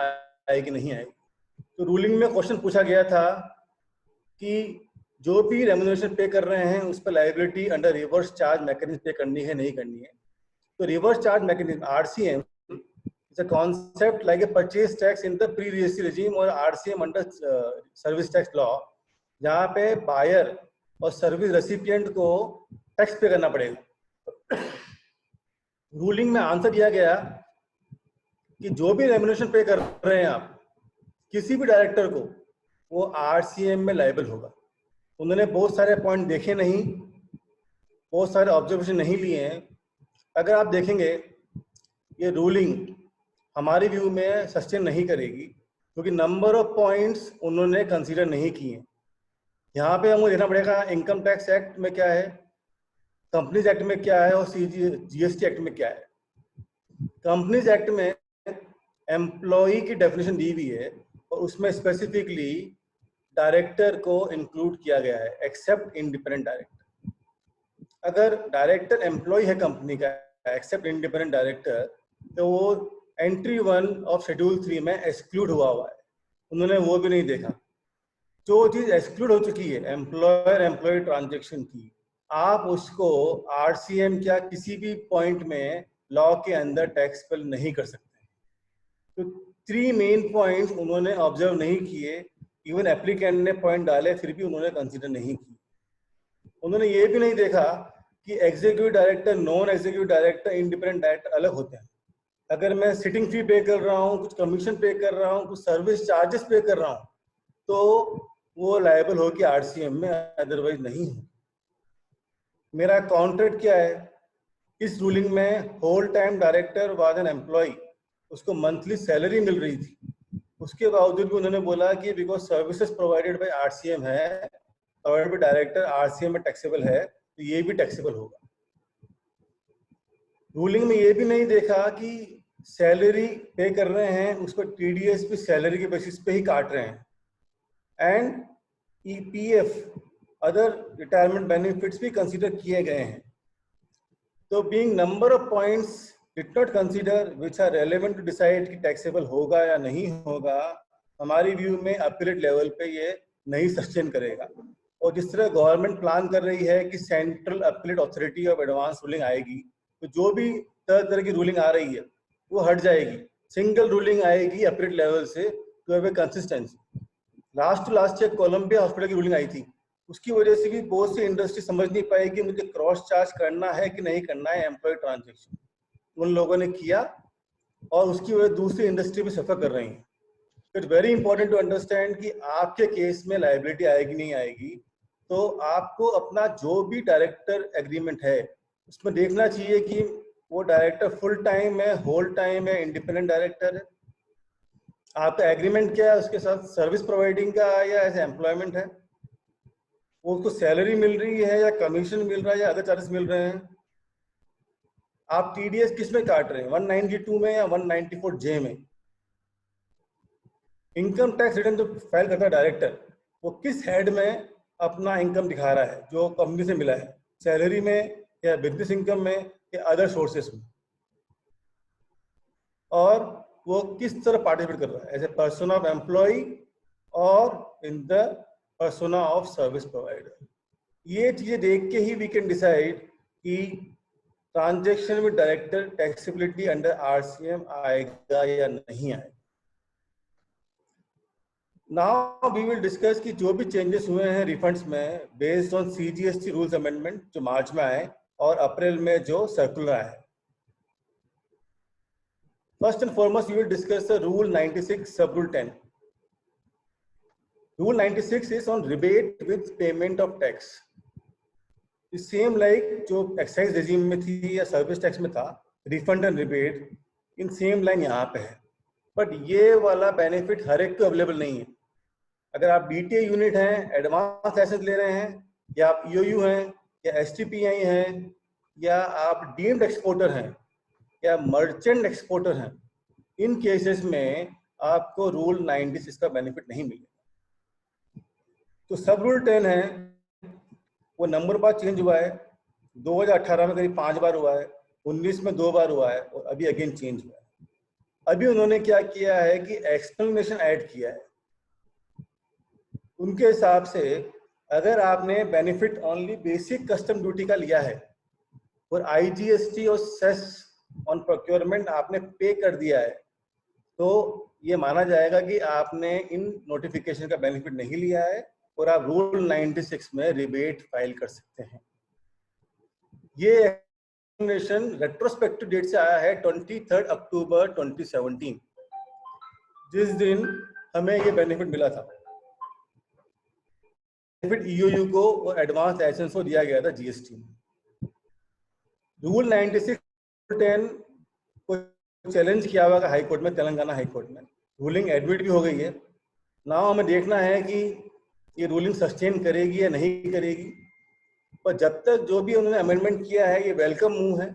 आएगी नहीं आएगी. तो रूलिंग में क्वेश्चन पूछा गया था कि जो भी रेम्यूनरेशन पे कर रहे हैं उस पर liability under reverse charge mechanism पे करनी है नहीं करनी है. तो reverse charge mechanism RCM is a concept like a purchase tax in the pre GST regime और RCM under service tax law, जहाँ पे बायर और सर्विस रेसिपिएंट को टैक्स पे करना पड़ेगा. रूलिंग में आंसर दिया गया कि जो भी रेम्यूनरेशन पे कर रहे हैं आप किसी भी डायरेक्टर को, वो RCM में लायबल होगा. उन्होंने बहुत सारे पॉइंट देखे नहीं, बहुत सारे ऑब्जर्वेशन नहीं लिए हैं. अगर आप देखेंगे ये रूलिंग हमारी व्यू में सस्टेन नहीं करेगी क्योंकि नंबर ऑफ पॉइंट्स उन्होंने कंसीडर नहीं किए. यहाँ पे हमको देखना पड़ेगा इनकम टैक्स एक्ट में क्या है, कंपनीज एक्ट में क्या है और GST एक्ट में क्या है. कंपनीज एक्ट में एम्प्लॉय की डेफिनेशन दी हुई है और उसमें स्पेसिफिकली डायरेक्टर को इंक्लूड किया गया है, एक्सेप्ट इंडिपेंडेंट डायरेक्टर। अगर डायरेक्टर एम्प्लॉय है कंपनी का एक्सेप्ट इंडिपेंडेंट डायरेक्टर, तो वो एंट्री 1 ऑफ शेड्यूल 3 में एक्सक्लूड हुआ है। उन्होंने वो भी नहीं देखा। जो चीज एक्सक्लूड हो चुकी है एम्प्लॉयर एम्प्लॉय ट्रांजेक्शन की, आप उसको आरसीएम क्या किसी भी पॉइंट में लॉ के अंदर टैक्स पेल नहीं कर सकते। तो 3 मेन पॉइंट्स उन्होंने ऑब्जर्व नहीं किए। इवन एप्लीकेंट ने पॉइंट डाले फिर भी उन्होंने कंसीडर नहीं की। उन्होंने ये भी नहीं देखा कि executive director, non executive director, independent director अलग होते हैं। अगर मैं सिटिंग फी पे कर रहा हूँ, कुछ कमीशन पे कर रहा हूँ, कुछ सर्विस चार्जेस पे कर रहा हूँ, तो वो लायबल हो कि आरसीएम में, अदरवाइज नहीं हो। मेरा कॉन्ट्रैक्ट क्या है? इस रूलिंग में whole time director was an employ, उसको मंथली सैलरी मिल रही थी। उसके बावजूद भी उन्होंने बोला कि because services provided by RCM है, प्रोवाइडेड बाय डायरेक्टर, आरसीएम में टैक्सेबल है, तो ये भी टैक्सेबल होगा। रूलिंग में ये भी नहीं देखा कि सैलरी पे कर रहे हैं उसको टीडीएस भी सैलरी के बेसिस पे ही काट रहे हैं, and EPF other retirement benefits भी कंसीडर किए गए हैं। तो being number of points did not consider which are relevant to decide कि टैक्सेबल होगा या नहीं होगा, हमारी व्यू में अपीलेट लेवल पे ये नहीं सस्टेन करेगा। और जिस तरह गवर्नमेंट प्लान कर रही है कि central appellate authority of advance ruling आएगी, तो जो भी तरह तरह की रूलिंग आ रही है वो हट जाएगी, सिंगल रूलिंग आएगी अपीलेट लेवल से to have a consistency. Last to last year Columbia hospital की रूलिंग आई थी, उसकी वजह से भी बहुत सी इंडस्ट्री समझ नहीं पाई कि मुझे क्रॉस चार्ज करना है कि नहीं करना है एम्प्लॉय ट्रांजेक्शन। उन लोगों ने किया और उसकी वजह दूसरी इंडस्ट्री भी सफर कर रही है। It's very important to understand कि आपके केस में लायबिलिटी आएगी नहीं आएगी, तो आपको अपना जो भी डायरेक्टर एग्रीमेंट है उसमें देखना चाहिए कि वो डायरेक्टर फुल टाइम है, होल टाइम है, इंडिपेंडेंट डायरेक्टर है। आपका एग्रीमेंट क्या है उसके साथ, सर्विस प्रोवाइडिंग का या ऐसे एम्प्लॉयमेंट है, उसको सैलरी मिल रही है या कमीशन मिल रहा है या अदर चार्जेस मिल रहे हैं। आप टीडीएस किस में काट रहे हैं, 192 में या 194 जे में। इनकम टैक्स रिटर्न जो फाइल करता है डायरेक्टर, वो किस हेड में अपना इनकम दिखा रहा है जो कंपनी से मिला है, सैलरी में या बिजनेस इनकम में या अदर सोर्सेस में, और वो किस तरह पार्टिसिपेट कर रहा है, as a person of employ और in the persona of service provider. ये चीजें देख के ही वी कैन डिसाइड कि transaction with director taxability under RCM आएगा या नहीं आएगा। नाउ वी विल डिस्कस कि जो भी चेंजेस हुए हैं रिफंड्स में based on CGST rules amendment जो मार्च में आए और अप्रैल में जो सर्कुलर आया है। First and foremost, we will discuss the Rule 96, Sub-Rule 10. Rule 96 is on rebate with payment of tax. Same like जो एक्साइज रेजिम में थी या सर्विस टैक्स में था, refund and rebate, in same line यहाँ पे है। बट ये वाला बेनिफिट हर एक को अवेलेबल नहीं है। अगर आप बीटीए यूनिट हैं, एडवांस लाइसेंस ले रहे हैं, या आप ईओयू हैं, या एसटीपीआई हैं, या आप डीम्ड एक्सपोर्टर हैं, या मर्चेंट एक्सपोर्टर हैं, इन केसेस में आपको रूल 96 का बेनिफिट नहीं मिलेगा। तो सब रूल 10 है, वो नंबर बार चेंज हुआ है, 2018 में करीब 5 बार हुआ है, 19 में 2 बार हुआ है, और अभी अगेन चेंज हुआ है। अभी उन्होंने क्या किया है कि एक्सप्लेनेशन ऐड किया है। उनके हिसाब से अगर आपने benefit only basic custom duty का लिया है और आईजीएसटी और सेस ऑन प्रोक्योरमेंट आपने पे कर दिया है, तो ये माना जाएगा कि आपने इन नोटिफिकेशन का बेनिफिट नहीं लिया है और आप रूल 96 में रिबेट फाइल कर सकते हैं। ये एक्सप्लेनेशन रेट्रोस्पेक्टिव डेट से आया है 23 अक्टूबर 2017, जिस दिन हमें ये बेनिफिट मिला था। बेनिफिट ईओयू को और एडवांस लाइसेंस को दिया गया था जीएसटी में। रूल 96 10 को चैलेंज किया हुआ हाई कोर्ट में, तेलंगाना हाई कोर्ट में। रूलिंग एडमिट भी हो गई है। नाउ हमें देखना है कि ये रूलिंग सस्टेन करेगी या नहीं करेगी। पर जब तक जो भी उन्होंने अमेंडमेंट किया है ये वेलकम मूव है,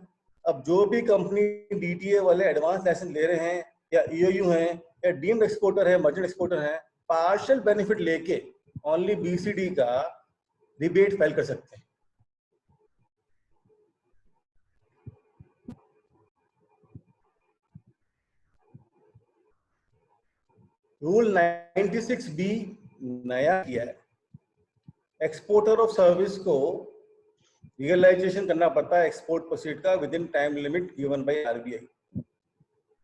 अब जो भी कंपनी DTA वाले एडवांस लाइसेंस ले रहे हैं या EOU हैं या डीम्ड एक्सपोर्टर है, मर्चेंट एक्सपोर्टर हैं, पार्शियल बेनिफिट लेके ओनली BCD का रिबेट फाइल कर सकते हैं। रूल 96B नया किया है, एक्सपोर्टर ऑफ सर्विस को रियलाइजेशन करना पड़ता है एक्सपोर्ट प्रोसीड का with in time limit given by RBI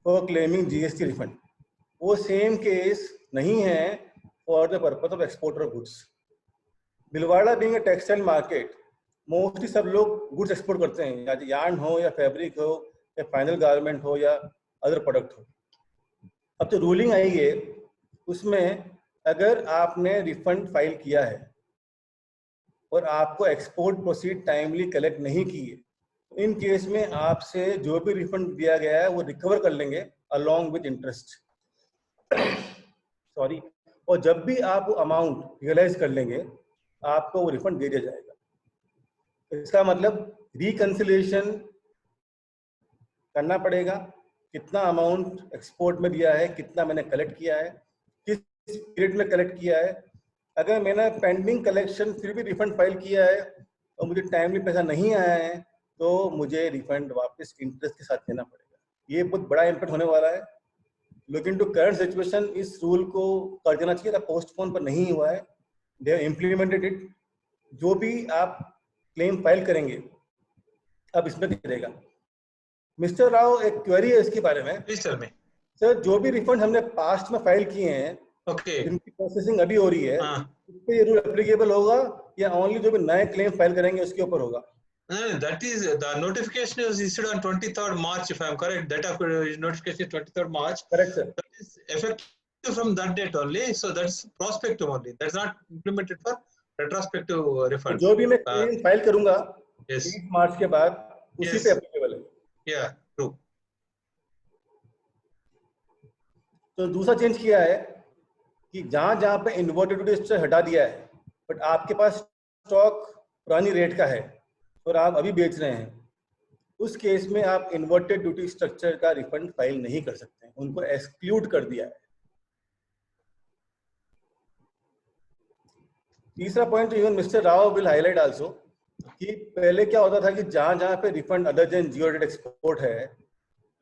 for claiming GST refund. वो सेम केस नहीं है for the purpose of exporter of goods. Bhilwara being a textile market, mostly सब लोग गुड्स एक्सपोर्ट करते हैं, या यार्न हो या फैब्रिक हो या फाइनल गारमेंट हो या अदर प्रोडक्ट हो। अब जो रूलिंग आई है उसमें अगर आपने रिफंड फाइल किया है और आपको एक्सपोर्ट प्रोसीड टाइमली कलेक्ट नहीं किए, इन केस में आपसे जो भी रिफंड दिया गया है वो रिकवर कर लेंगे अलोंग विद इंटरेस्ट। सॉरी, और जब भी आप वो अमाउंट रियलाइज कर लेंगे आपको वो रिफंड दे दिया जाएगा। इसका मतलब रिकंसिलिएशन करना पड़ेगा, कितना अमाउंट एक्सपोर्ट में दिया है, कितना मैंने कलेक्ट किया है, किस पीरियड में कलेक्ट किया है। अगर मैंने पेंडिंग कलेक्शन फिर भी रिफंड फाइल किया है और मुझे टाइमली पैसा नहीं आया है तो मुझे रिफंड वापस इंटरेस्ट के साथ देना पड़ेगा। ये बहुत बड़ा इम्पैक्ट होने वाला है। लुकिंग टू करंट सिचुएशन, इस रूल को कर देना चाहिए था, पोस्टपोन पर नहीं हुआ है, दे हैव इम्प्लीमेंटेड इट। जो भी आप क्लेम फाइल करेंगे अब इसमें करेगा। मिस्टर राव, एक क्वेरी है इसके बारे में। सर, जो भी रिफंड हमने पास्ट में फाइल किए हैं, जिनकी प्रोसेसिंग अभी हो रही है, उस पे ये रूल एप्लीकेबल होगा या ओनली जो भी नए क्लेम फाइल करेंगे उसके ऊपर होगा? That is the notification was issued on 23rd March, if I am correct. That notification is 23rd March. Correct, sir. That is effective from that date only. So that's prospective only. That's not implemented for retrospective refund. जो भी मैं claim file करूंगा 8 मार्च के बाद उसी पे applicable है। Yeah, true. तो दूसरा चेंज किया है कि जहां पे इन्वर्टेड ड्यूटी स्ट्रक्चर हटा दिया है बट आपके पास स्टॉक पुरानी रेट का है और आप अभी बेच रहे हैं, उस केस में आप इन्वर्टेड ड्यूटी स्ट्रक्चर का रिफंड फाइल नहीं कर सकते हैं, उनको एक्सक्लूड कर दिया है। तीसरा point even mister Rao will highlight also कि पहले क्या होता था कि जहां जहां पे रिफंड अदर देन जियो रेट एक्सपोर्ट है,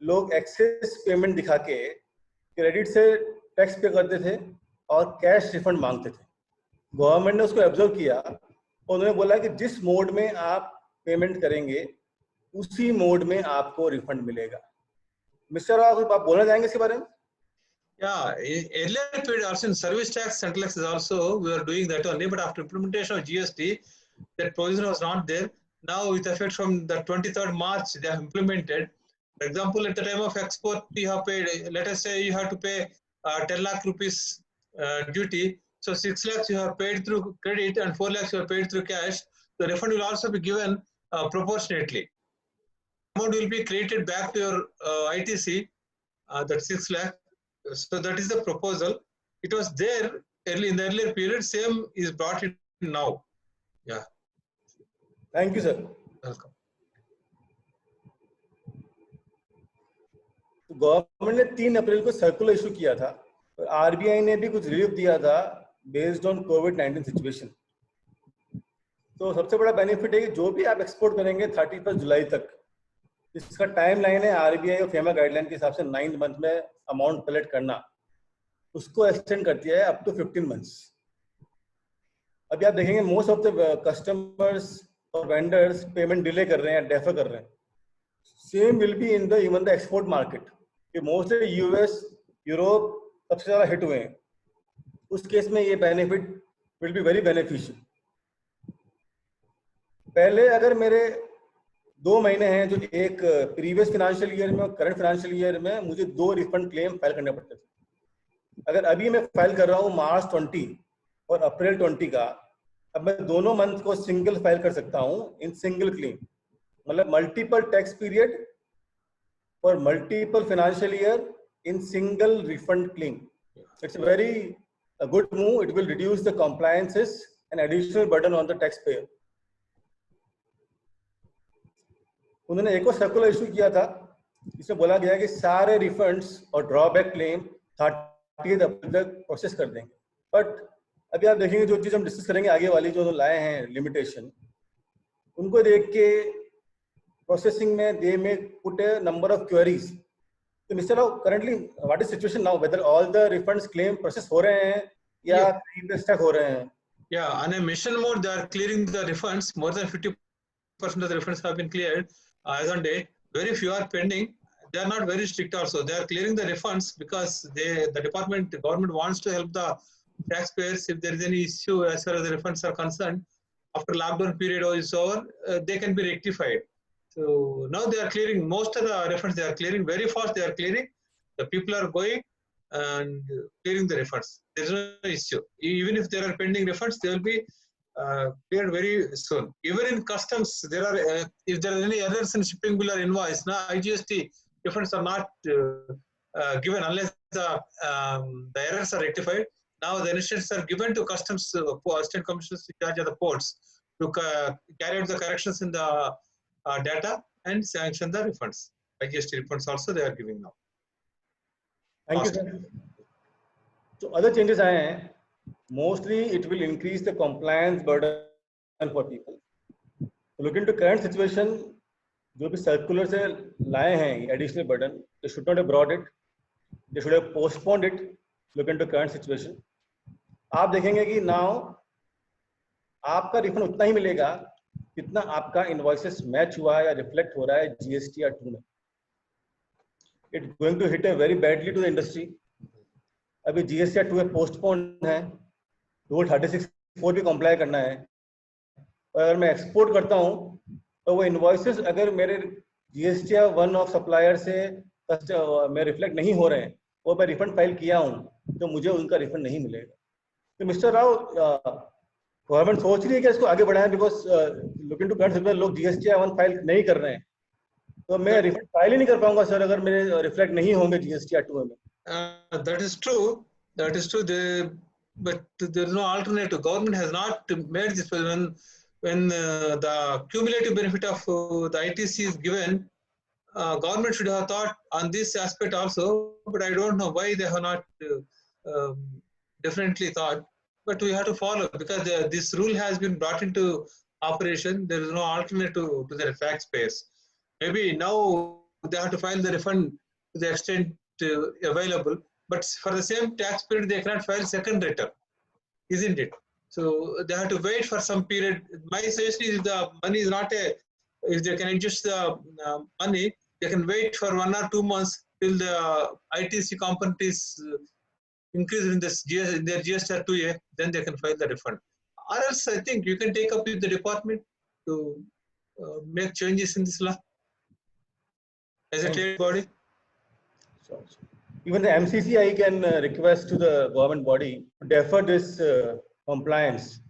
लोग एक्सेस पेमेंट दिखा के क्रेडिट से टैक्स पे करते थे और कैश रिफंड मांगते थे। गवर्नमेंट ने उसको ऑब्जर्व किया और उन्होंने बोला कि जिस मोड में आप पेमेंट करेंगे उसी मोड में आपको रिफंड मिलेगा। मिस्टर राव, आप बोलना चाहेंगे इसके बारे में? Yeah, earlier period also in service tax, central tax is also we were doing that only, but after implementation of GST, that provision was not there. Now with effect from the 23rd March, they have implemented. For example, at the time of export, you have paid, let us say you have to pay 10 lakh rupees duty. So 6 lakhs you have paid through credit and 4 lakhs you have paid through cash. The refund will also be given proportionately. Amount will be credited back to your ITC, that 6 lakh. So that is the proposal. It was there early in the earlier period. Same is brought in now. Yeah. Thank you, sir. Welcome. Government ने 3 अप्रैल को circular issue किया था और RBI ने भी कुछ relief दिया था बेस्ड ऑन कोविड-19 सिचुएशन। तो सबसे बड़ा बेनिफिट है कि जो भी आप एक्सपोर्ट करेंगे 31 जुलाई तक, इसका टाइम लाइन है आरबीआई और फेमा गाइडलाइन के हिसाब से 9 मंथ में अमाउंट कलेक्ट करना, उसको एक्सटेंड कर दिया है अप टू 15 मंथ्स। अभी आप देखेंगे मोस्ट ऑफ द कस्टमर्स और वेंडर्स पेमेंट डिले कर रहे हैं, डेफर कर रहे हैं। Same will be in the even the export market कि मोस्टली यूएस, यूरोप सबसे ज़्यादा हिट हुए हैं। उस केस में ये benefit will be very beneficial. पहले अगर मेरे 2 महीने हैं जो एक प्रीवियस फाइनेंशियल ईयर में और करंट फाइनेंशियल ईयर में, मुझे 2 रिफंड क्लेम फाइल करने पड़ते थे। अगर अभी मैं फाइल कर रहा हूँ मार्च 20 और अप्रैल 20 का, अब मैं दोनों मंथ को सिंगल फाइल कर सकता हूँ इन सिंगल क्लेम, मतलब मल्टीपल टैक्स पीरियड और multiple financial year in single refund claim. It's a very good move. It will reduce the compliances and additional burden on the taxpayer. उन्होंने एक और circular issue किया था, इसमें बोला गया कि सारे रिफंड्स और ड्रॉबैक क्लेम 30 अप्रैल तक प्रोसेस कर देंगे। बट अभी आप देखेंगे जो चीज़ हम डिस्कस करेंगे आगे वाली जो लाए हैं लिमिटेशन, उनको देख के प्रोसेसिंग में they may put a number of queries. तो mister Rao, currently what is situation now, whether all the refunds claim process हो रहे हैं या कहीं पे स्टक हो रहे हैं? Yeah, on a mission mode, they are clearing the refunds. More than 50% of the refunds have been cleared as on date. Very few are pending. They are not very strict also. They are clearing the refunds because the government wants to help the taxpayers. If there is any issue as far as the refunds are concerned, after lockdown period is over, they can be rectified. So now they are clearing most of the refunds. They are clearing very fast. They are clearing. The people are going and clearing the refunds. There is no issue. Even if there are pending refunds, they will be cleared very soon. Even in customs, there are if there are any errors in shipping bill or invoice, now IGST refunds are not given unless the errors are rectified. Now the instructions are given to customs assistant commissioners in charge of the ports to carry out the corrections in the data and sanction the refunds. IGST refunds also they are giving now. Thank you, sir. So other changes आए हैं. Mostly it will increase the compliance burden for people. So look into current situation, जो भी circular से लाए हैं additional burden, they should not have brought it. They should have postponed it. Look into current situation. आप देखेंगे कि now आपका refund उतना ही मिलेगा कितना आपका इनवॉइसेस मैच हुआ है या रिफ्लेक्ट हो रहा है GSTR 2 में. It's going to hit a very badly to the industry. अभी GSTR 2 में पोस्टपोन है, रूल 36(4) भी कंप्लाई करना है. और अगर मैं एक्सपोर्ट करता हूँ तो वो इनवॉइसेस अगर मेरे GSTR 1 ऑफ सप्लायर से मेरे रिफ्लेक्ट नहीं हो रहे हैं, वो मैं रिफंड फाइल किया हूँ तो मुझे उनका रिफंड नहीं मिलेगा. तो मिस्टर राव, गवर्नमेंट सोच रही है कि इसको आगे बढ़ाएं, because look into current situation लोग GSTR 1 फाइल नहीं कर रहे हैं, तो मैं रिफंड फाइल ही नहीं कर पाऊंगा सर अगर मेरे रिफ्लेक्ट नहीं होंगे GSTR 2 में. That is true. That is true. But there is no alternative. Government has not made this. When the cumulative benefit of the ITC is given, government should have thought on this aspect also. But I don't know why they have not definitely thought. But we have to follow because this rule has been brought into operation. There is no alternative to the taxpayers. Maybe now they have to file the refund to the extent available, but for the same tax period they cannot file second return, isn't it? So they have to wait for some period. My suggestion is the money is not if they can adjust the money, they can wait for 1 or 2 months till the ITC component is increased in their GSTR 2A, then they can file the refund. Or else I think you can take up with the department to make changes in this law as a trade body. So, even the MCCI can request to the government body to defer this compliance.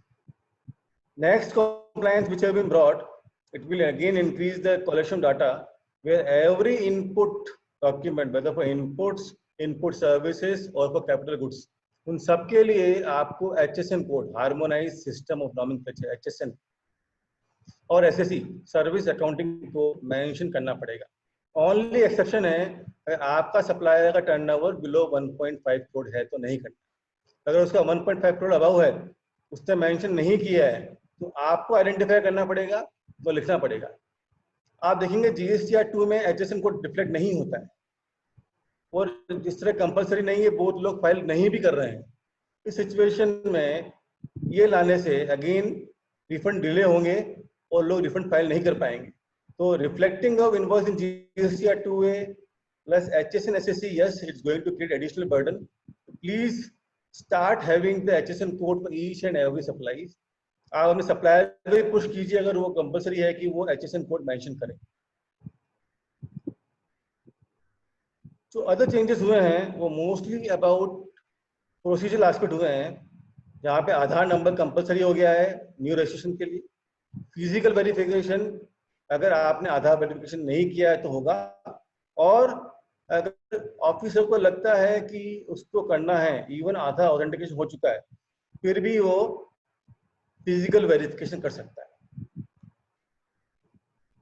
Next compliance which have been brought, it will again increase the collection data where every input document, whether for inputs, input services or for capital goods, उन सब के लिए आपको HSN code, harmonised system of nomenclature HSN और SSE service accounting को mention करना पड़ेगा. Only exception है आपका सप्लायर का टर्नओवर बिलो 1.5 करोड़ है तो नहीं करना. अगर उसका 1.5 करोड़ अबव है, उसने मेंशन नहीं किया है, तो आपको आइडेंटिफाई करना पड़ेगा, तो लिखना पड़ेगा. आप देखेंगे GSTR 2 में HSN कोड रिफ्लेक्ट नहीं होता है और जिस तरह कंपलसरी नहीं है, बहुत लोग फाइल नहीं भी कर रहे हैं. इस सिचुएशन में ये लाने से अगेन रिफंड डिले होंगे और लोग रिफंड फाइल नहीं कर पाएंगे. So reflecting of invoice in GSTR 2A plus HSN SSE, yes, it's going to create additional burden. Please start having the HSN code for each and every supplies. आप अपने supplier को push कीजिए अगर वो compulsory है कि वो HSN code mention करें. So other changes हुए हैं वो mostly about procedural aspect हुए हैं, जहाँ पे आधार नंबर compulsory हो गया है new registration के लिए. Physical verification अगर आपने आधार वेरिफिकेशन नहीं किया है तो होगा, और अगर ऑफिसर को लगता है कि उसको करना है, इवन आधार ऑथेंटिकेशन हो चुका है, फिर भी वो फिजिकल वेरिफिकेशन कर सकता है.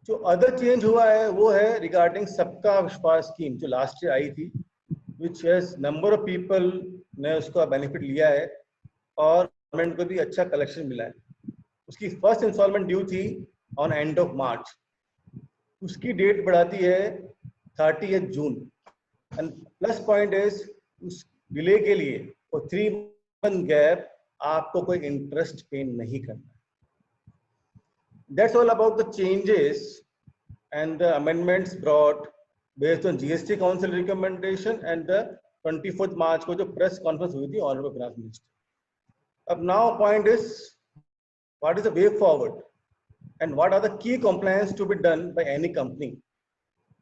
जो अदर चेंज हुआ है वो है रिगार्डिंग सबका विश्वास स्कीम जो लास्ट ईयर आई थी, which has number of people ने उसका बेनिफिट लिया है और गवर्नमेंट को भी अच्छा कलेक्शन मिला है. उसकी फर्स्ट इंस्टॉलमेंट ड्यू थी ऑन एंड ऑफ मार्च. उसकी डेट बढ़ाती है 30 जून. एंड प्लस पॉइंट इज उस डिले के लिए और 3 month गैप आपको कोई इंटरेस्ट पे नहीं करना. That's all about the changes and the amendments brought based on GST Council recommendation and the 24th March को जो press conference हुई थी Honorable Finance Minister. अब now point is what is the way forward and what are the key compliance to be done by any company.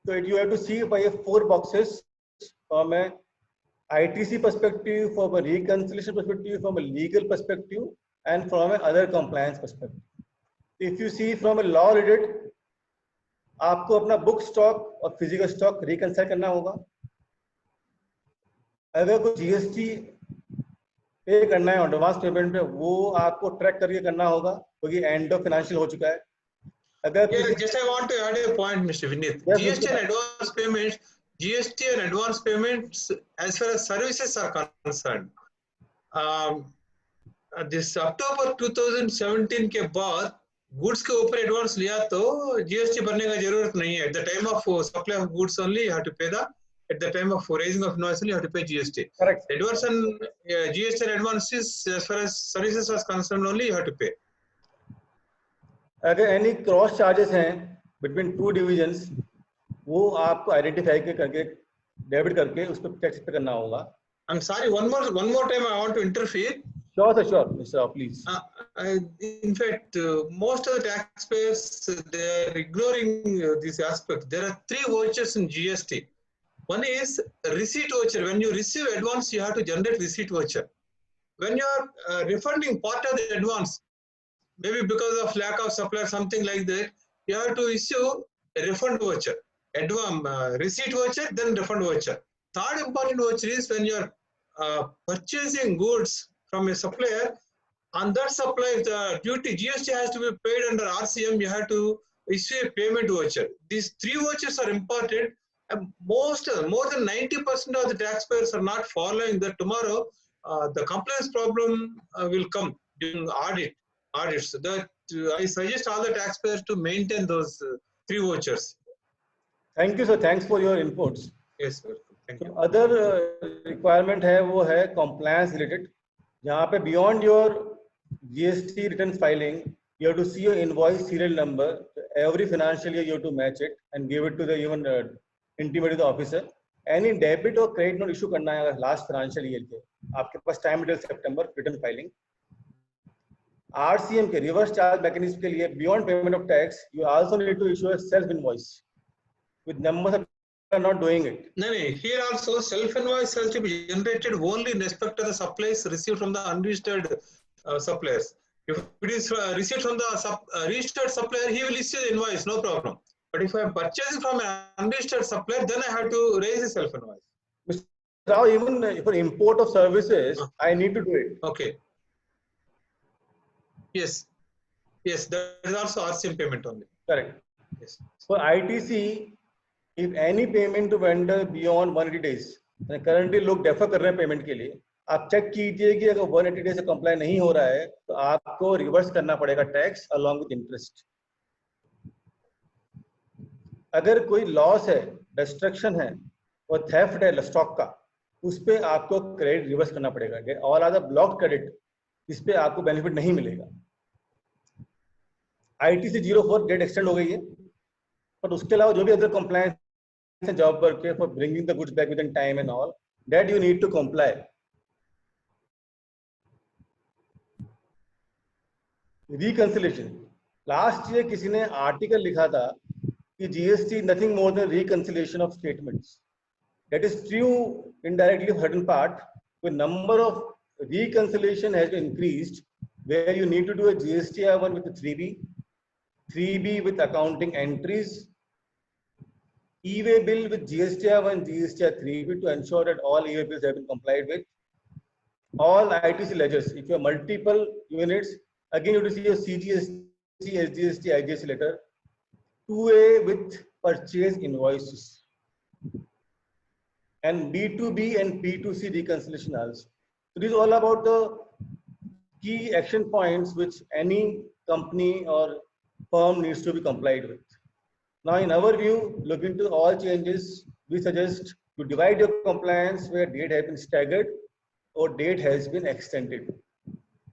So you have to see by 4 boxes from a ITC perspective, from a reconciliation perspective, from a legal perspective, and from a other compliance perspective. If you see from a law related, आपको अपना book stock और physical stock reconcile करना होगा. अगर कोई GST पे करना है एडवांस पेमेंट पे, वो आपको ट्रैक करके करना होगा क्योंकि एंड ऑफ फाइनेंशियल हो चुका है. अगर just I want to add a point, Mr. Vineet. Yes, GST Mr. and advance payments, GST and advance payments, as far as services are concerned, this October 2017 के बाद गुड्स के ऊपर advance लिया तो जीएसटी भरने का जरूरत नहीं है. At the time of supply of goods only you have to pay the, at the time of raising of invoice only you have to pay GST. Correct. Advance and GST and advances as far as services are concerned only you have to pay. अगर any cross charges हैं between 2 divisions, वो आपको identify करके debit करके उस पर tax पे करना होगा. I'm sorry, one more time I want to interfere. Sure, sir, sure, Mr. Rao, please. In fact, most of the taxpayers, they are ignoring this aspect. There are 3 vouchers in GST. One is receipt voucher. When you receive advance, you have to generate receipt voucher. When you are refunding part of the advance, maybe because of lack of supply, something like that, you have to issue a refund voucher. Receipt voucher, then refund voucher. Third important voucher is when you are purchasing goods from a supplier, on that supply the duty GST has to be paid under RCM, you have to issue a payment voucher. These 3 vouchers are important, and more than 90% of the taxpayers are not following that. Tomorrow the compliance problem will come during audits. That I suggest all the taxpayers to maintain those 3 vouchers. Thank you, sir. Thanks for your inputs. Yes, sir. Thank you. Other requirement है वो है compliance related, जहाँ पे beyond your GST return filing, you have to see your invoice serial number. Every financial year you have to match it and give it to the even intimate to the officer. Any debit or credit note issue करना है last financial year के, आपके पास time till September return filing. RCM के reverse charge mechanism के लिए beyond payment of tax, you also need to issue a self invoice with numbers of are not doing it. No, here also self invoice has to be generated only in respect to the supplies received from the unregistered suppliers. If it is received from the registered supplier, he will issue the invoice, no problem. But if I am purchasing from an unregistered supplier, then I have to raise a self invoice. Mr. Rao, even for import of services, I need to do it. Okay. Yes, that is also RCM payment only. Correct. Yes. For ITC, if any payment to vendor beyond 180 days, currently लोग defer कर रहे हैं payment के लिए, आप check कीजिए कि अगर 180 days से comply नहीं हो रहा है, तो आपको reverse करना पड़ेगा tax along with interest. अगर कोई loss है, destruction है, और theft है stock का, उस पे आपको credit reverse करना पड़ेगा. All other blocked credit, इस पे आपको benefit नहीं मिलेगा. ITC 04 डेट एक्सटेंड हो गई है, पर उसके अलावा जो भी अदर कंप्लायंस है जॉब वर्क के for bringing the goods back within time and all that you need to comply. Reconciliation, last year किसी ने आर्टिकल लिखा था कि GST nothing more than reconciliation of statements. That is true indirectly for certain part. The number of reconciliation has been increased where you need to do a GSTR1 with a 3B with accounting entries, e-way bill with GSTR1, GSTR3B to ensure that all e-way bills have been complied with. All ITC ledgers, if you have multiple units, again you have to see your CGST, SGST, IGST letter. 2A with purchase invoices, and B2B and B2C reconciliation also. So this is all about the key action points which any company or firm needs to be complied with. Now, in our view, look into all changes. We suggest to divide your compliance where date has been staggered or date has been extended.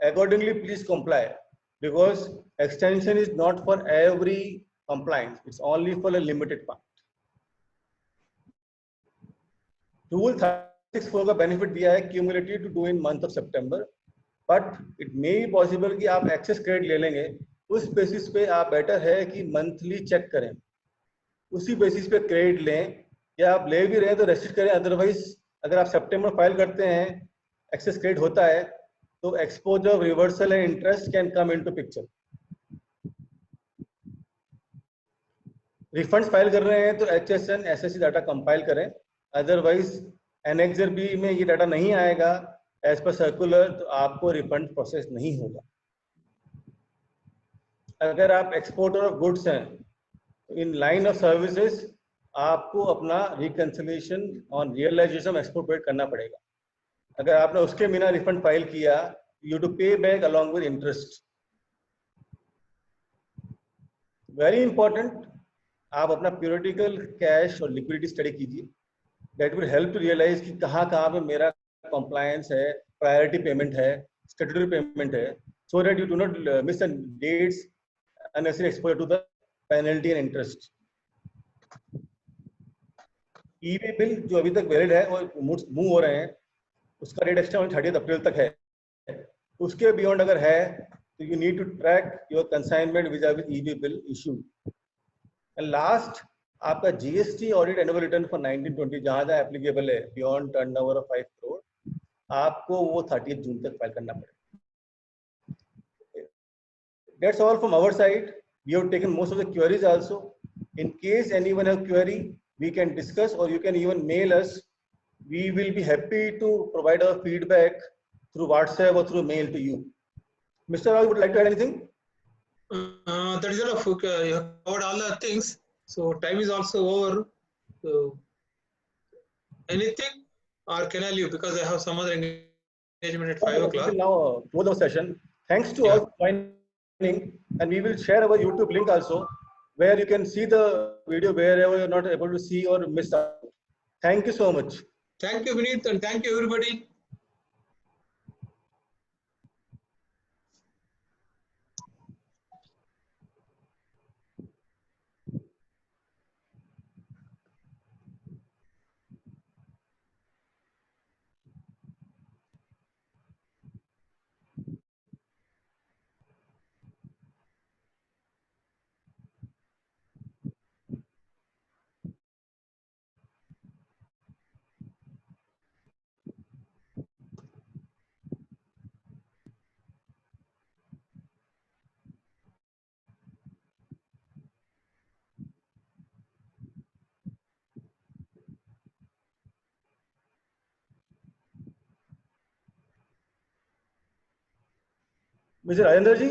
Accordingly, please comply, because extension is not for every compliance. It's only for a limited part. Rule 36(4) का benefit दिया है cumulative to do in month of September, but it may be possible कि आप excess credit ले लेंगे. उस basis पे आप better है कि monthly check करें, उसी basis पे credit लें, या आप ले भी रहे हैं तो restrict करें. Otherwise, अगर आप September file करते हैं, excess credit होता है, तो exposure of reversal and interest can come into picture. Refunds file कर रहे हैं तो HSN SSC डाटा कंपाइल करें. अदरवाइज एनेक्सर बी में ये डाटा नहीं आएगा एज पर सर्कुलर, तो आपको रिफंड प्रोसेस नहीं होगा. अगर आप एक्सपोर्टर ऑफ गुड्स हैं, इन लाइन ऑफ सर्विसेज आपको अपना reconciliation on realisation export paid करना पड़ेगा. अगर आपने उसके बिना रिफंड फाइल किया, you to pay back along with interest. Very important, आप अपना पीरियडिकल कैश और लिक्विडिटी स्टडी कीजिए. That will help to realise कि कहाँ पे मेरा कंप्लायंस है, प्रायोरिटी पेमेंट है, स्टैट्यूटरी पेमेंट है, so that you do not miss the dates unnecessary exposure to the penalty and interest. EB bill जो अभी तक वैलिड है और मूव हो रहे हैं, उसका डेट एक्सटेंड 30 अप्रैल तक है. उसके बियॉन्ड अगर है तो you need to track your consignment with EB bill issue. And last, आपका GST audit annual return for 1920 जहां जहां एप्लीकेबल है बियॉन्ड टर्नओवर ऑफ 5 करोड़, आपको वो 30 जून तक फाइल करना पड़ेगा. That's all from our side. We have taken most of the queries also. In case anyone have query, we can discuss, or you can even mail us. We will be happy to provide our feedback through WhatsApp or through mail to you. Mr. Rao, would you like to add anything? That is enough. You have covered all the things. So time is also over. So anything, or can I leave because I have some other engagement at 5 o'clock? We will now close our session. Thanks to all for joining, and we will share our YouTube link also, where you can see the video wherever you're not able to see or miss out. Thank you so much. Thank you, Vineet, and thank you, everybody. Mr. Rajendra ji.